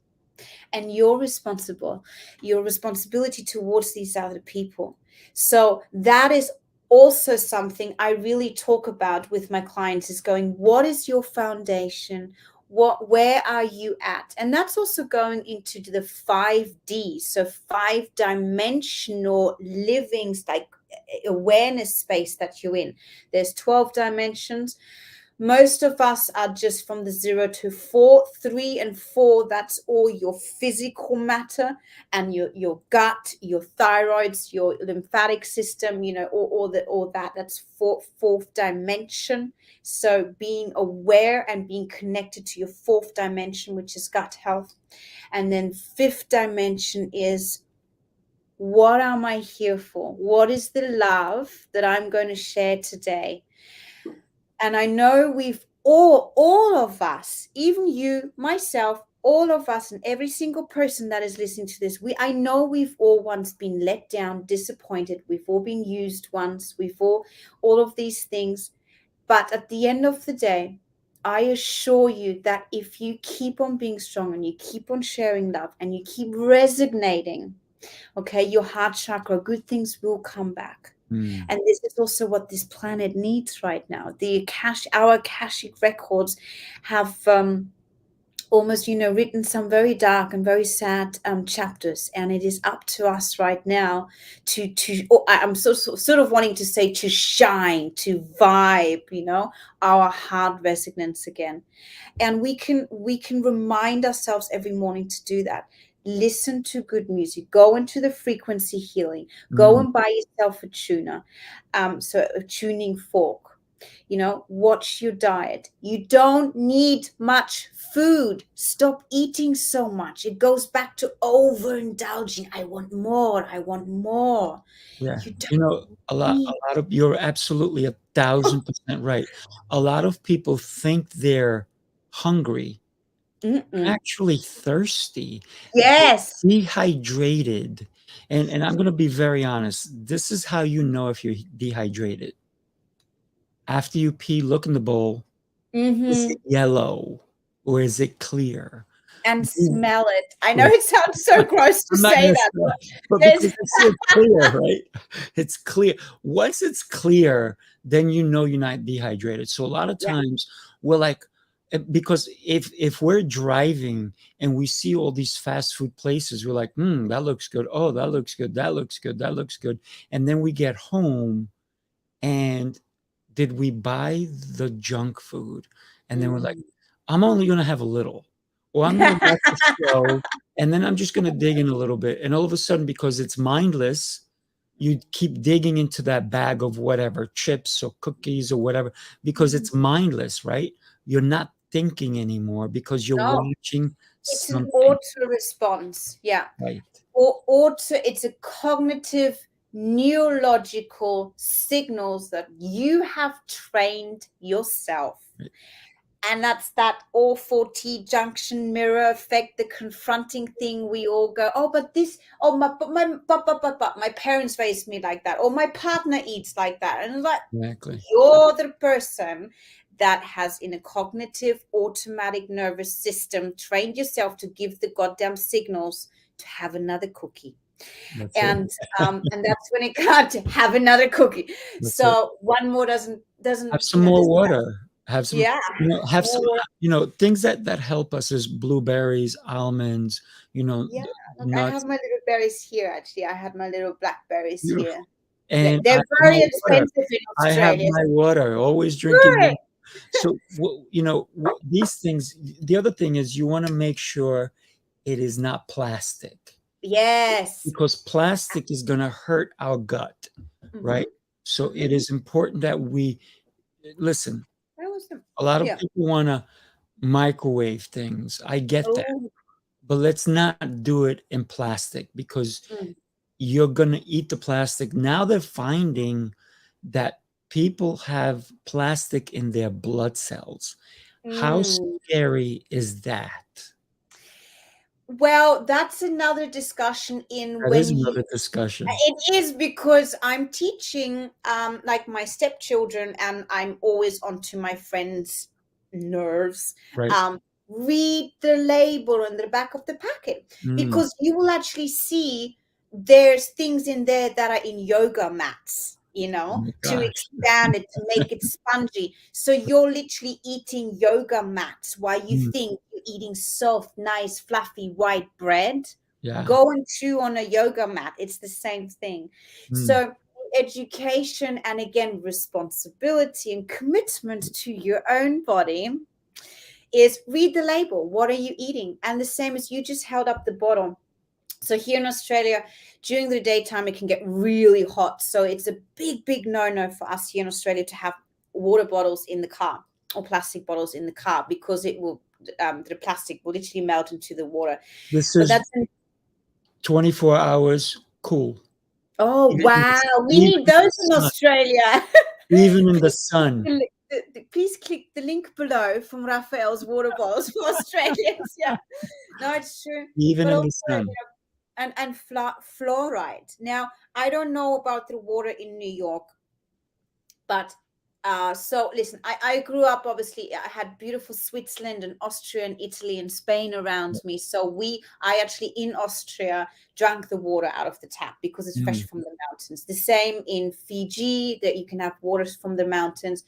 and your responsibility towards these other people. So that is also something I really talk about with my clients, is going, what is your foundation? Where are you at? And that's also going into the 5D, so 5-dimensional livings, like awareness space that you're in. There's 12 dimensions. Most of us are just from the 0 to 4. 3 and 4, that's all your physical matter, and your gut, your thyroids, your lymphatic system, all that. That's fourth dimension. So being aware and being connected to your 4th dimension, which is gut health. And then 5th dimension is, what am I here for? What is the love that I'm going to share today? And I know we've all of us, even you, myself, all of us, and every single person that is listening to this, I know we've all once been let down, disappointed. We've all been used once. We've all of these things. But at the end of the day, I assure you that if you keep on being strong and you keep on sharing love and you keep resonating, okay, your heart chakra, good things will come back. And this is also what this planet needs right now. Our Akashic records have almost, written some very dark and very sad chapters, and it is up to us right now to I'm sort of wanting to say, to shine, to vibe, our heart resonance again. And we can remind ourselves every morning to do that. Listen to good music, go into the frequency healing, go and buy yourself a tuner, so a tuning fork, watch your diet. You don't need much food. Stop eating so much. It goes back to overindulging. I want more.
Yeah.
You don't
A lot
need.
of, you're absolutely 1,000% right. A lot of people think they're hungry, actually thirsty,
Yes.
dehydrated. And I'm going to be very honest. This is how you know if you're dehydrated. After you pee, look in the bowl. Is it yellow or is it clear?
And
Ooh,
smell it. I know it sounds so gross to
I'm not
say
gonna
that,
say,
but
but
there's
because it's so clear, right? It's clear. Once it's clear, then you know you're not dehydrated. So a lot of
yeah.
times we're like, because if we're driving and we see all these fast food places, we're like, that looks good. Oh, that looks good. That looks good. That looks good. And then we get home and did we buy the junk food? And then we're like, I'm only going to have a little, or I'm going to watch a show, and then I'm just going to dig in a little bit. And all of a sudden, because it's mindless, you keep digging into that bag of whatever, chips or cookies or whatever, because it's mindless, right? You're not thinking anymore because you're
No,
watching
it's an
something,
auto response. Yeah.
right?
Or it's a cognitive neurological signals that you have trained yourself.
Right.
And that's that awful T-junction mirror effect, the confronting thing. We all go, oh, but this, oh, but my parents raised me like that, or my partner eats like that. And it's like,
Exactly.
you're the person that has, in a cognitive automatic nervous system, trained yourself to give the goddamn signals to have another cookie.
That's it.
And that's when it got to have another cookie.
That's it.
So one more doesn't
Have some more water. Have some,
yeah,
have some,
more.
things that help us is blueberries, almonds,
Yeah, look, I
nuts.
have my little berries here. Actually, I had my little blackberries
Beautiful.
here.
And I
They're
have my
very
water.
expensive in
I have
Australia.
my water, always drinking
Good.
water. So, these things, the other thing is you want to make sure it is not plastic,
Yes.
because plastic is going to hurt our gut, right? So it is important that we listen,
Awesome.
a lot of
Yeah.
people want to microwave things. I get that.
Oh,
But let's not do it in plastic, because
mm,
you're going to eat the plastic. Now they're finding that people have plastic in their blood cells. How
mm.
scary is that?
Well, that's another discussion in
That is
when you
another discussion,
it is because I'm teaching like my stepchildren, and I'm always onto my friends' nerves.
right?
Um, read the label on the back of the packet,
Mm,
because you will actually see there's things in there that are in yoga mats,
oh my
to
gosh.
expand it, to make it spongy. So you're literally eating yoga mats while you
Mm,
think you're eating soft, nice, fluffy white bread.
yeah.
Go and chew on a yoga mat. It's the same thing.
Mm,
So education, and again responsibility and commitment to your own body, is read the label. What are you eating? And the same as you just held up the bottle. So here in Australia, during the daytime, it can get really hot. So it's a big no for us here in Australia to have water bottles in the car, or plastic bottles in the car, because it will the plastic will literally melt into the water.
this
But
is
that's an
24 hours cool.
Oh,
Even in
wow.
the,
We
even
need
in the
those in
sun.
Australia.
Even in the
Please click
sun.
please click the link below from Raphael's water bottles for Australians. Yeah. No, it's true.
Even
But
in the
also,
sun.
and fluoride. Now, I don't know about the water in New York, but so listen, I grew up, obviously I had beautiful Switzerland and Austria and Italy and Spain around me. So I actually in Austria drank the water out of the tap, because it's fresh
Mm,
from the mountains. The same in Fiji, that you can have water from the mountains.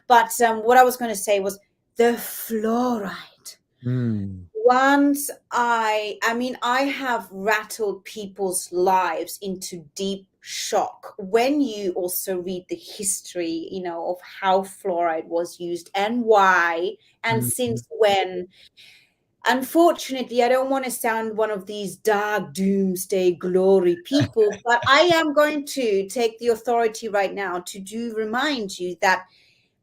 But what I was going to say was the fluoride.
mm,
Once I have rattled people's lives into deep shock when you also read the history, of how fluoride was used and why and
mm,
since when. Unfortunately, I don't want to sound one of these dark doomsday glory people, but I am going to take the authority right now to remind you that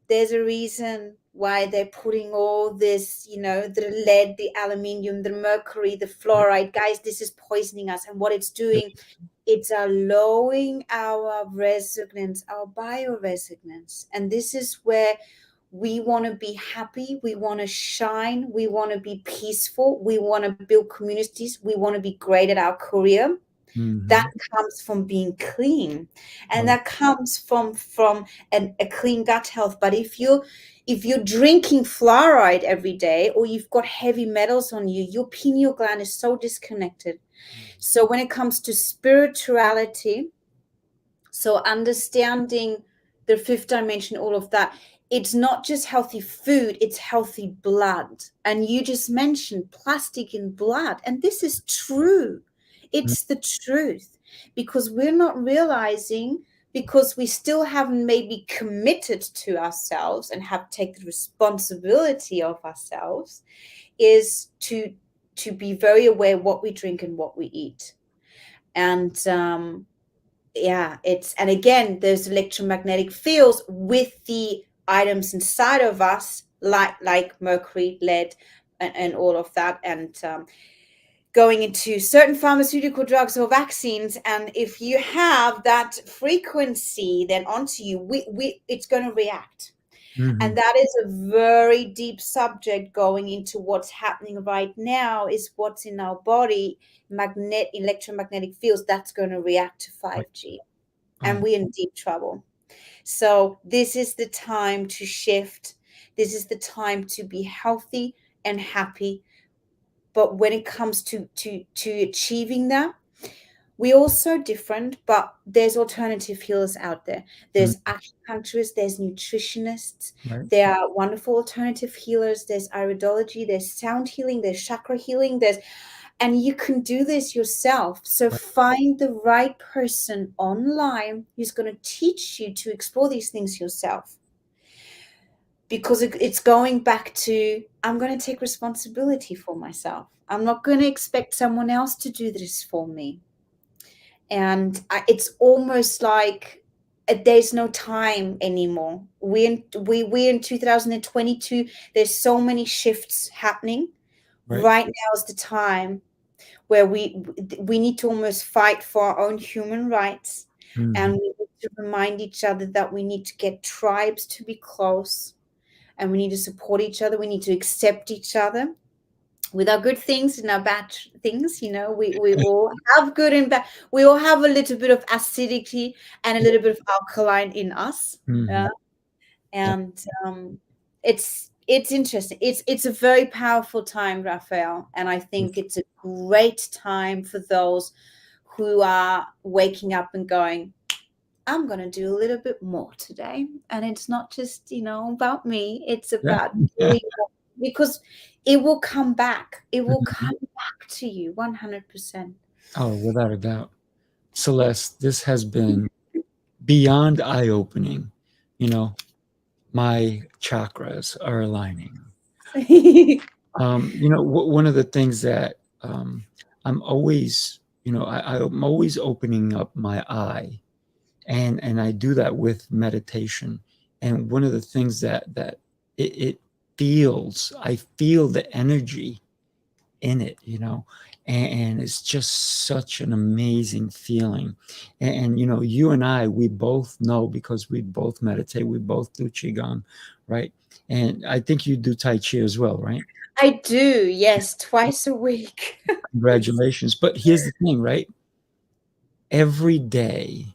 there's a reason why they're putting all this, the lead, the aluminium, the mercury, the fluoride. Guys, this is poisoning us. And what it's doing, it's lowering our resonance, our bioresonance. And this is where we want to be happy. We want to shine. We want to be peaceful. We want to build communities. We want to be great at our career. That
mhm.
comes from being clean, and
Right.
that comes from a clean gut health. But if you're drinking fluoride every day, or you've got heavy metals on you, your pineal gland is so disconnected. So when it comes to spirituality, so understanding the fifth dimension, all of that, it's not just healthy food, it's healthy blood. And you just mentioned plastic in blood, and this is true.
Mm,
It's the truth, because we're not realizing, because we still haven't maybe committed to ourselves and have taken responsibility of ourselves, is to be very aware what we drink and what we eat. And yeah, and again, those electromagnetic fields with the items inside of us, like mercury, lead, and all of that, and going into certain pharmaceutical drugs or vaccines. And if you have that frequency then onto you, it's going to react. And
mhm.
that is a very deep subject, going into what's happening right now, is what's in our body, electromagnetic fields, that's going to react to
Right,
5G. And
right.
we're in deep trouble. So this is the time to shift. This is the time to be healthy and happy. But when it comes to achieving that, we're all so different, but there's alternative healers out there.
Mm,
There's acupuncturists, there's nutritionists,
right,
there are wonderful alternative healers, there's iridology, there's sound healing, there's chakra healing, and you can do this yourself. So
right.
find the right person online who's going to teach you to explore these things yourself. Because it's going back to, I'm going to take responsibility for myself. I'm not going to expect someone else to do this for me. And it's almost like there's no time anymore. We in 2022. There's so many shifts happening.
Right.
Right now is the time where we need to almost fight for our own human rights, and
Mhm.
we need to remind each other that we need to get tribes to be close, and we need to support each other. We need to accept each other with our good things and our bad things. We all have good and bad. We all have a little bit of acidity and a little bit of alkaline in us.
Mhm.
And it's interesting. It's a very powerful time, Raphael, and I think it's a great time for those who are waking up and going, I'm going to do a little bit more today. And it's not just, about me. It's
Yeah.
about
Yeah.
doing more, because it will come back. It will
Mhm.
come back to you 100%.
Oh, without a doubt. Celeste, this has been beyond eye-opening. You know, my chakras are aligning. One of the things that I'm always, I'm always opening up my eye, and I do that with meditation. And one of the things that it feels, I feel the energy in it, and it's just such an amazing feeling. And you and I, we both know, because we both meditate, we both do qigong, right? And I think you do tai chi as well, right?
I do, yes, twice a week.
Congratulations. But here's the thing, right? Every day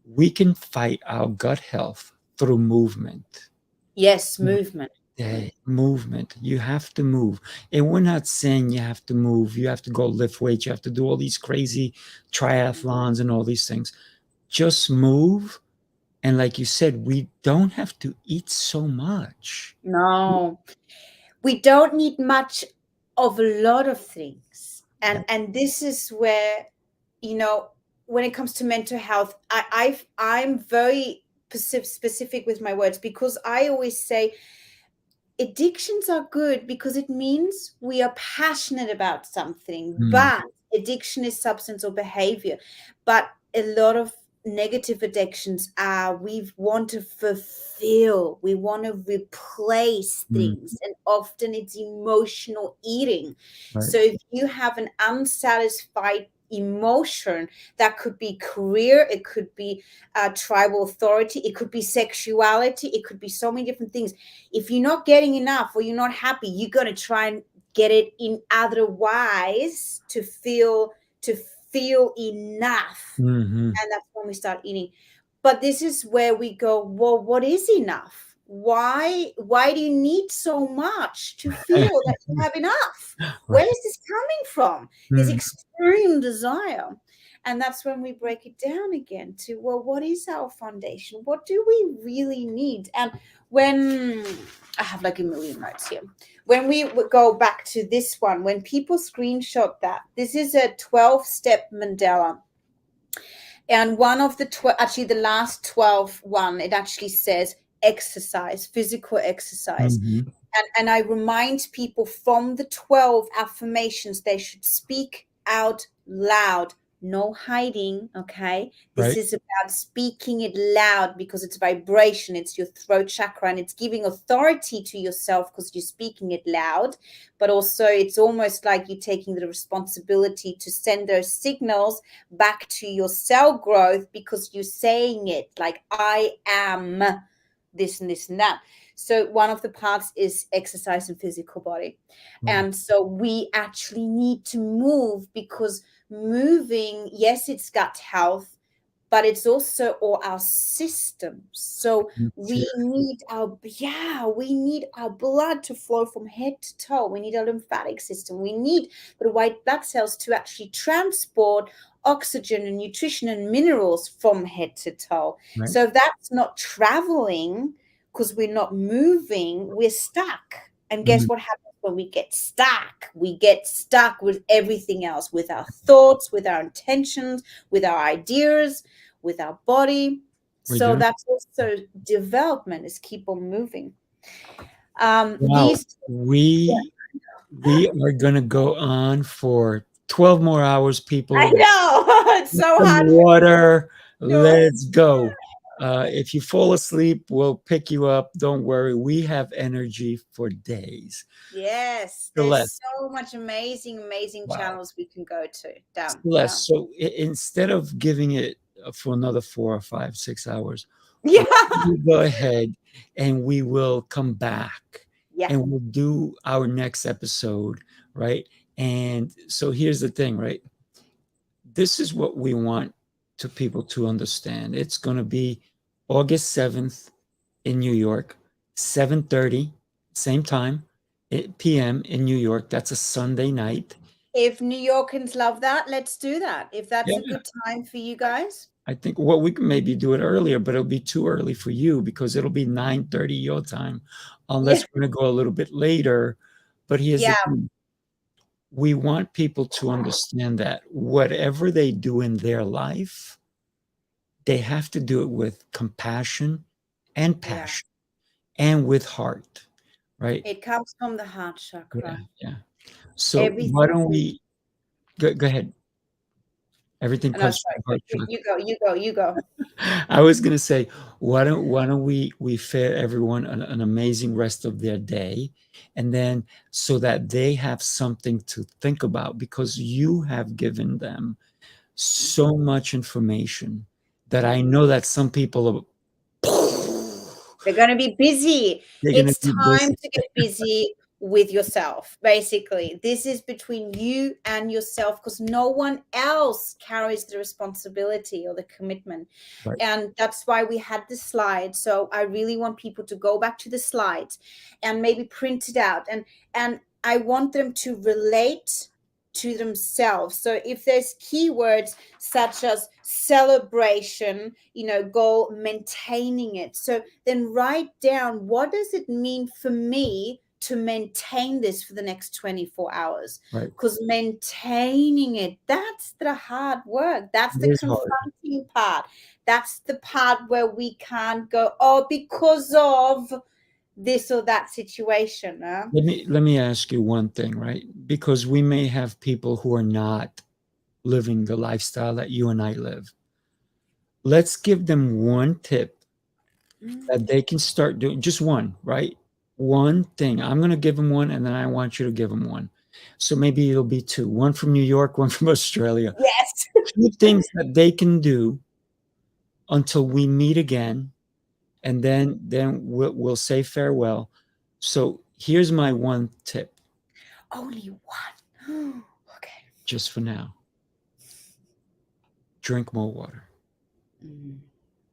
we can fight our gut health through movement.
Yes, movement.
Day movement. You have to move. And we're not saying you have to move, you have to go lift weights, you have to do all these crazy triathlons and all these things. Just move. And like you said, we don't have to eat so much.
No, we don't need much of a lot of things.
Yeah.
And this is where, when it comes to mental health, I'm very specific with my words, because I always say addictions are good because it means we are passionate about something,
Mm,
but addiction is substance or behavior. But a lot of negative addictions are, we want to fulfill, we want to replace
mm,
things, and often it's emotional eating.
right.
So if you have an unsatisfied emotion, that could be career, it could be tribal authority, it could be sexuality, it could be so many different things. If you're not getting enough or you're not happy, you're going to try and get it in otherwise to feel enough.
Mm-hmm.
And that's when we start eating. But this is where we go, well, what is enough? Why do you need so much to feel that you have enough? Where
Right.
is this coming from? This
Mm,
extreme desire. And that's when we break it down again to, well, what is our foundation? What do we really need? And when I have like a million notes here, when we go back to this one, when people screenshot that, this is a 12-step Mandela. And one of the actually the last 12 one, it actually says exercise, physical exercise.
mm-hmm.
And I remind people from the 12 affirmations, they should speak out loud. No hiding, okay? This
Right.
is about speaking it loud, because it's vibration, it's your throat chakra, and it's giving authority to yourself because you're speaking it loud. But also, it's almost like you're taking the responsibility to send those signals back to your cell growth, because you're saying it like, I am this and this and that. So one of the parts is exercise and physical body.
Right.
And so we actually need to move, because moving, yes, it's gut health, but it's also all our systems. So we need our blood to flow from head to toe. We need our lymphatic system. We need the white blood cells to actually transport oxygen and nutrition and minerals from head to toe.
Right.
So if that's not traveling, because we're not moving, we're stuck. And guess
Mm,
what happens when we get stuck? We get stuck with everything else, with our thoughts, with our intentions, with our ideas, with our body.
we
So
do.
that's also development, is keep on moving.
Wow.
These, yeah,
We are gonna go on for 12 more hours,
I
people.
know. It's
Get
so
some
hard.
water, Let's go. If you fall asleep, we'll pick you up. Don't worry. We have energy for days.
Yes,
Celeste,
there's so much amazing
wow.
channels we can go to. Down,
Celeste,
down.
so instead of giving it for another 4 or 5, 6 hours,
Yeah.
why don't we go ahead and we will come back
Yeah.
and we'll do our next episode, right? And so here's the thing, right? This is what we want to people to understand. It's going to be August 7th in New York, 7:30, same time, p.m. in New York. That's a Sunday night.
If New Yorkers love that, let's do that. If that's
Yeah,
a good time for you guys.
I think well, we can maybe do it earlier, but it'll be too early for you because it'll be 9:30 your time,
Yeah.
unless we're going to go a little bit later. But here's the
Yeah.
thing. We want people to understand that whatever they do in their life, they have to do it with compassion and
Yeah.
passion and with heart, right?
It comes from the heart
Yeah,
chakra.
yeah. So why
Everything
don't
we
we go ahead? Everything
no,
comes from
sorry.
the heart
You,
chakra.
you go, you go, you go.
I was gonna say, why don't we fare everyone an amazing rest of their day, and then so that they have something to think about because you have given them so much information that I know that some people are
They're going to be busy.
they're gonna
It's
be
time
busy.
to get busy with yourself, basically. This is between you and yourself because no one else carries the responsibility or the commitment.
Right.
And that's why we had the slides. So I really want people to go back to the slides and maybe print it out. And I want them to relate to themselves. So if there's keywords such as celebration, goal, maintaining it. So then write down, what does it mean for me to maintain this for the next 24 hours?
Right.
Because maintaining it, that's the hard work. That's
It
the
is hard.
confronting part. That's the part where we can't go, oh, because of this or that situation.
Let me ask you one thing, right? Because we may have people who are not living the lifestyle that you and I live. Let's give them one tip that they can start doing, just one, right? One thing. I'm going to give them one, and then I want you to give them one. So maybe it'll be two, one from New York, one from Australia.
Yes.
Two things that they can do until we meet again, and then we'll say farewell. So here's my one tip,
Only one. Okay.
just for now. Drink more water.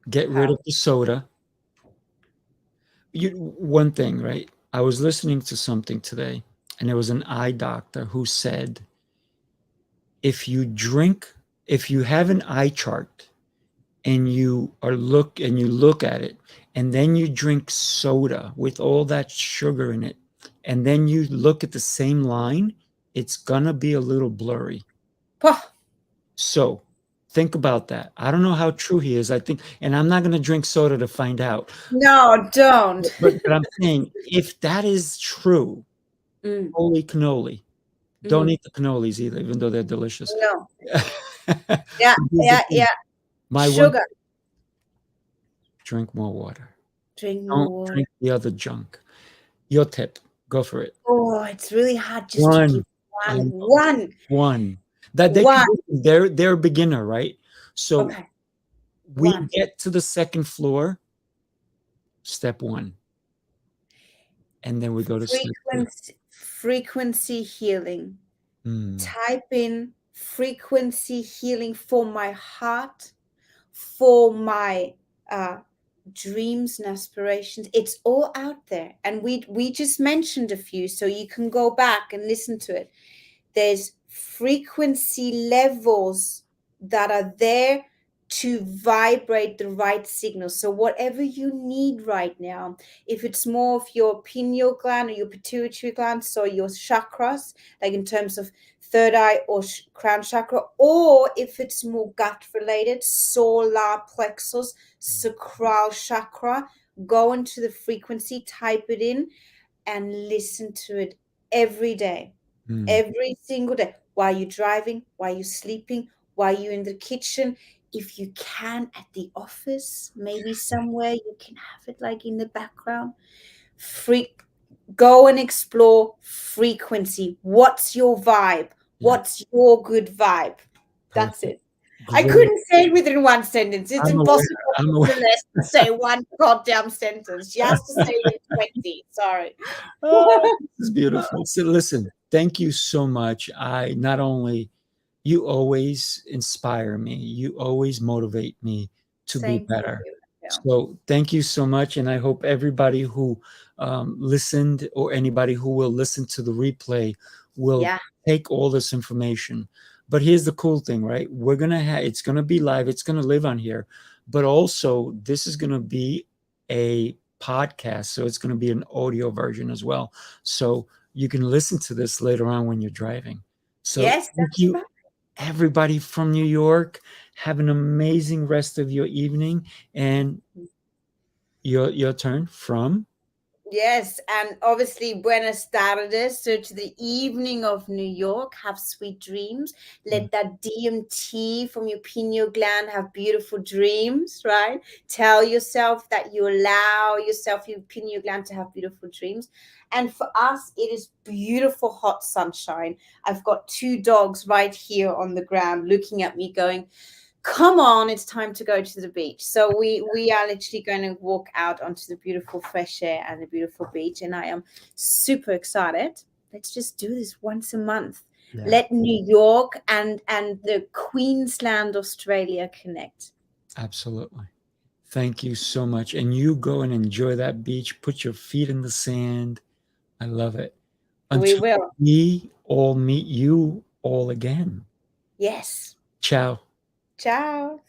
Get rid of the soda. One thing, right? I was listening to something today, and there was an eye doctor who said, if you drink, if you have an eye chart and you look at it, and then you drink soda with all that sugar in it, and then you look at the same line, it's gonna be a little blurry. So think about that. I don't know how true he is. I think, and I'm not gonna drink soda to find out.
No, don't.
But I'm saying if that is true, holy cannoli. Don't eat the cannolis either, even though they're delicious.
No.
But
Yeah,
here's the
yeah,
thing.
yeah.
My one,
Sugar.
drink more water.
Drink more
Don't
water.
drink the other junk. Your tip. Go for it.
Oh, it's really hard just to
One.
give
I
one.
know.
One.
One. That they can
One.
do. They're a beginner, right? So
Okay.
we
One.
get to the second floor, step one. And then we go to step two.
Frequency healing.
Mm,
Type in frequency healing for my heart, for my dreams and aspirations. It's all out there. And we just mentioned a few, so you can go back and listen to it. There's frequency levels that are there to vibrate the right signal. So whatever you need right now, if it's more of your pineal gland or your pituitary gland, so your chakras, like in terms of third eye or crown chakra, or if it's more gut related, solar plexus, sacral chakra, go into the frequency, type it in, and listen to it every day.
mm,
Every single day, while you're driving, while you're sleeping, while you're in the kitchen, if you can, at the office, maybe somewhere you can have it like in the background. Go and explore frequency. What's your vibe?
Yeah.
What's your good vibe? That's
Perfect.
it. I
Great.
couldn't say it within one sentence. It's
I'm aware.
impossible
I'm
for
aware.
Celeste to say one goddamn sentence. She has to say it in 20. Sorry.
Oh, this is beautiful. So listen, thank you so much. I not only you always inspire me, you always motivate me to be
Same for
better.
you. Yeah.
So thank you so much. And I hope everybody who listened or anybody who will listen to the replay will
Yeah.
take all this information. But here's the cool thing, right? We're going to have, it's going to be live, it's going to live on here, but also this is going to be a podcast. So it's going to be an audio version as well. So you can listen to this later on when you're driving. So
Yes,
thank
that's
you,
right.
everybody from New York. Have an amazing rest of your evening. And your turn from
Yes, and obviously Buenos Tardes. So to the evening of New York, have sweet dreams. Let that DMT from your pineal gland have beautiful dreams, right? Tell yourself that you allow yourself, your pineal gland, to have beautiful dreams. And for us, it is beautiful hot sunshine. I've got 2 dogs right here on the ground looking at me going, come on, it's time to go to the beach. So we are literally going to walk out onto the beautiful fresh air and the beautiful beach, and I am super excited. Let's just do this once a month.
yeah,
Let New York and the Queensland, Australia connect.
absolutely. Thank you so much. And you go and enjoy that beach. Put your feet in the sand. I love it.
We
Until
will.
we all meet you all again.
Yes.
Ciao.
Ciao.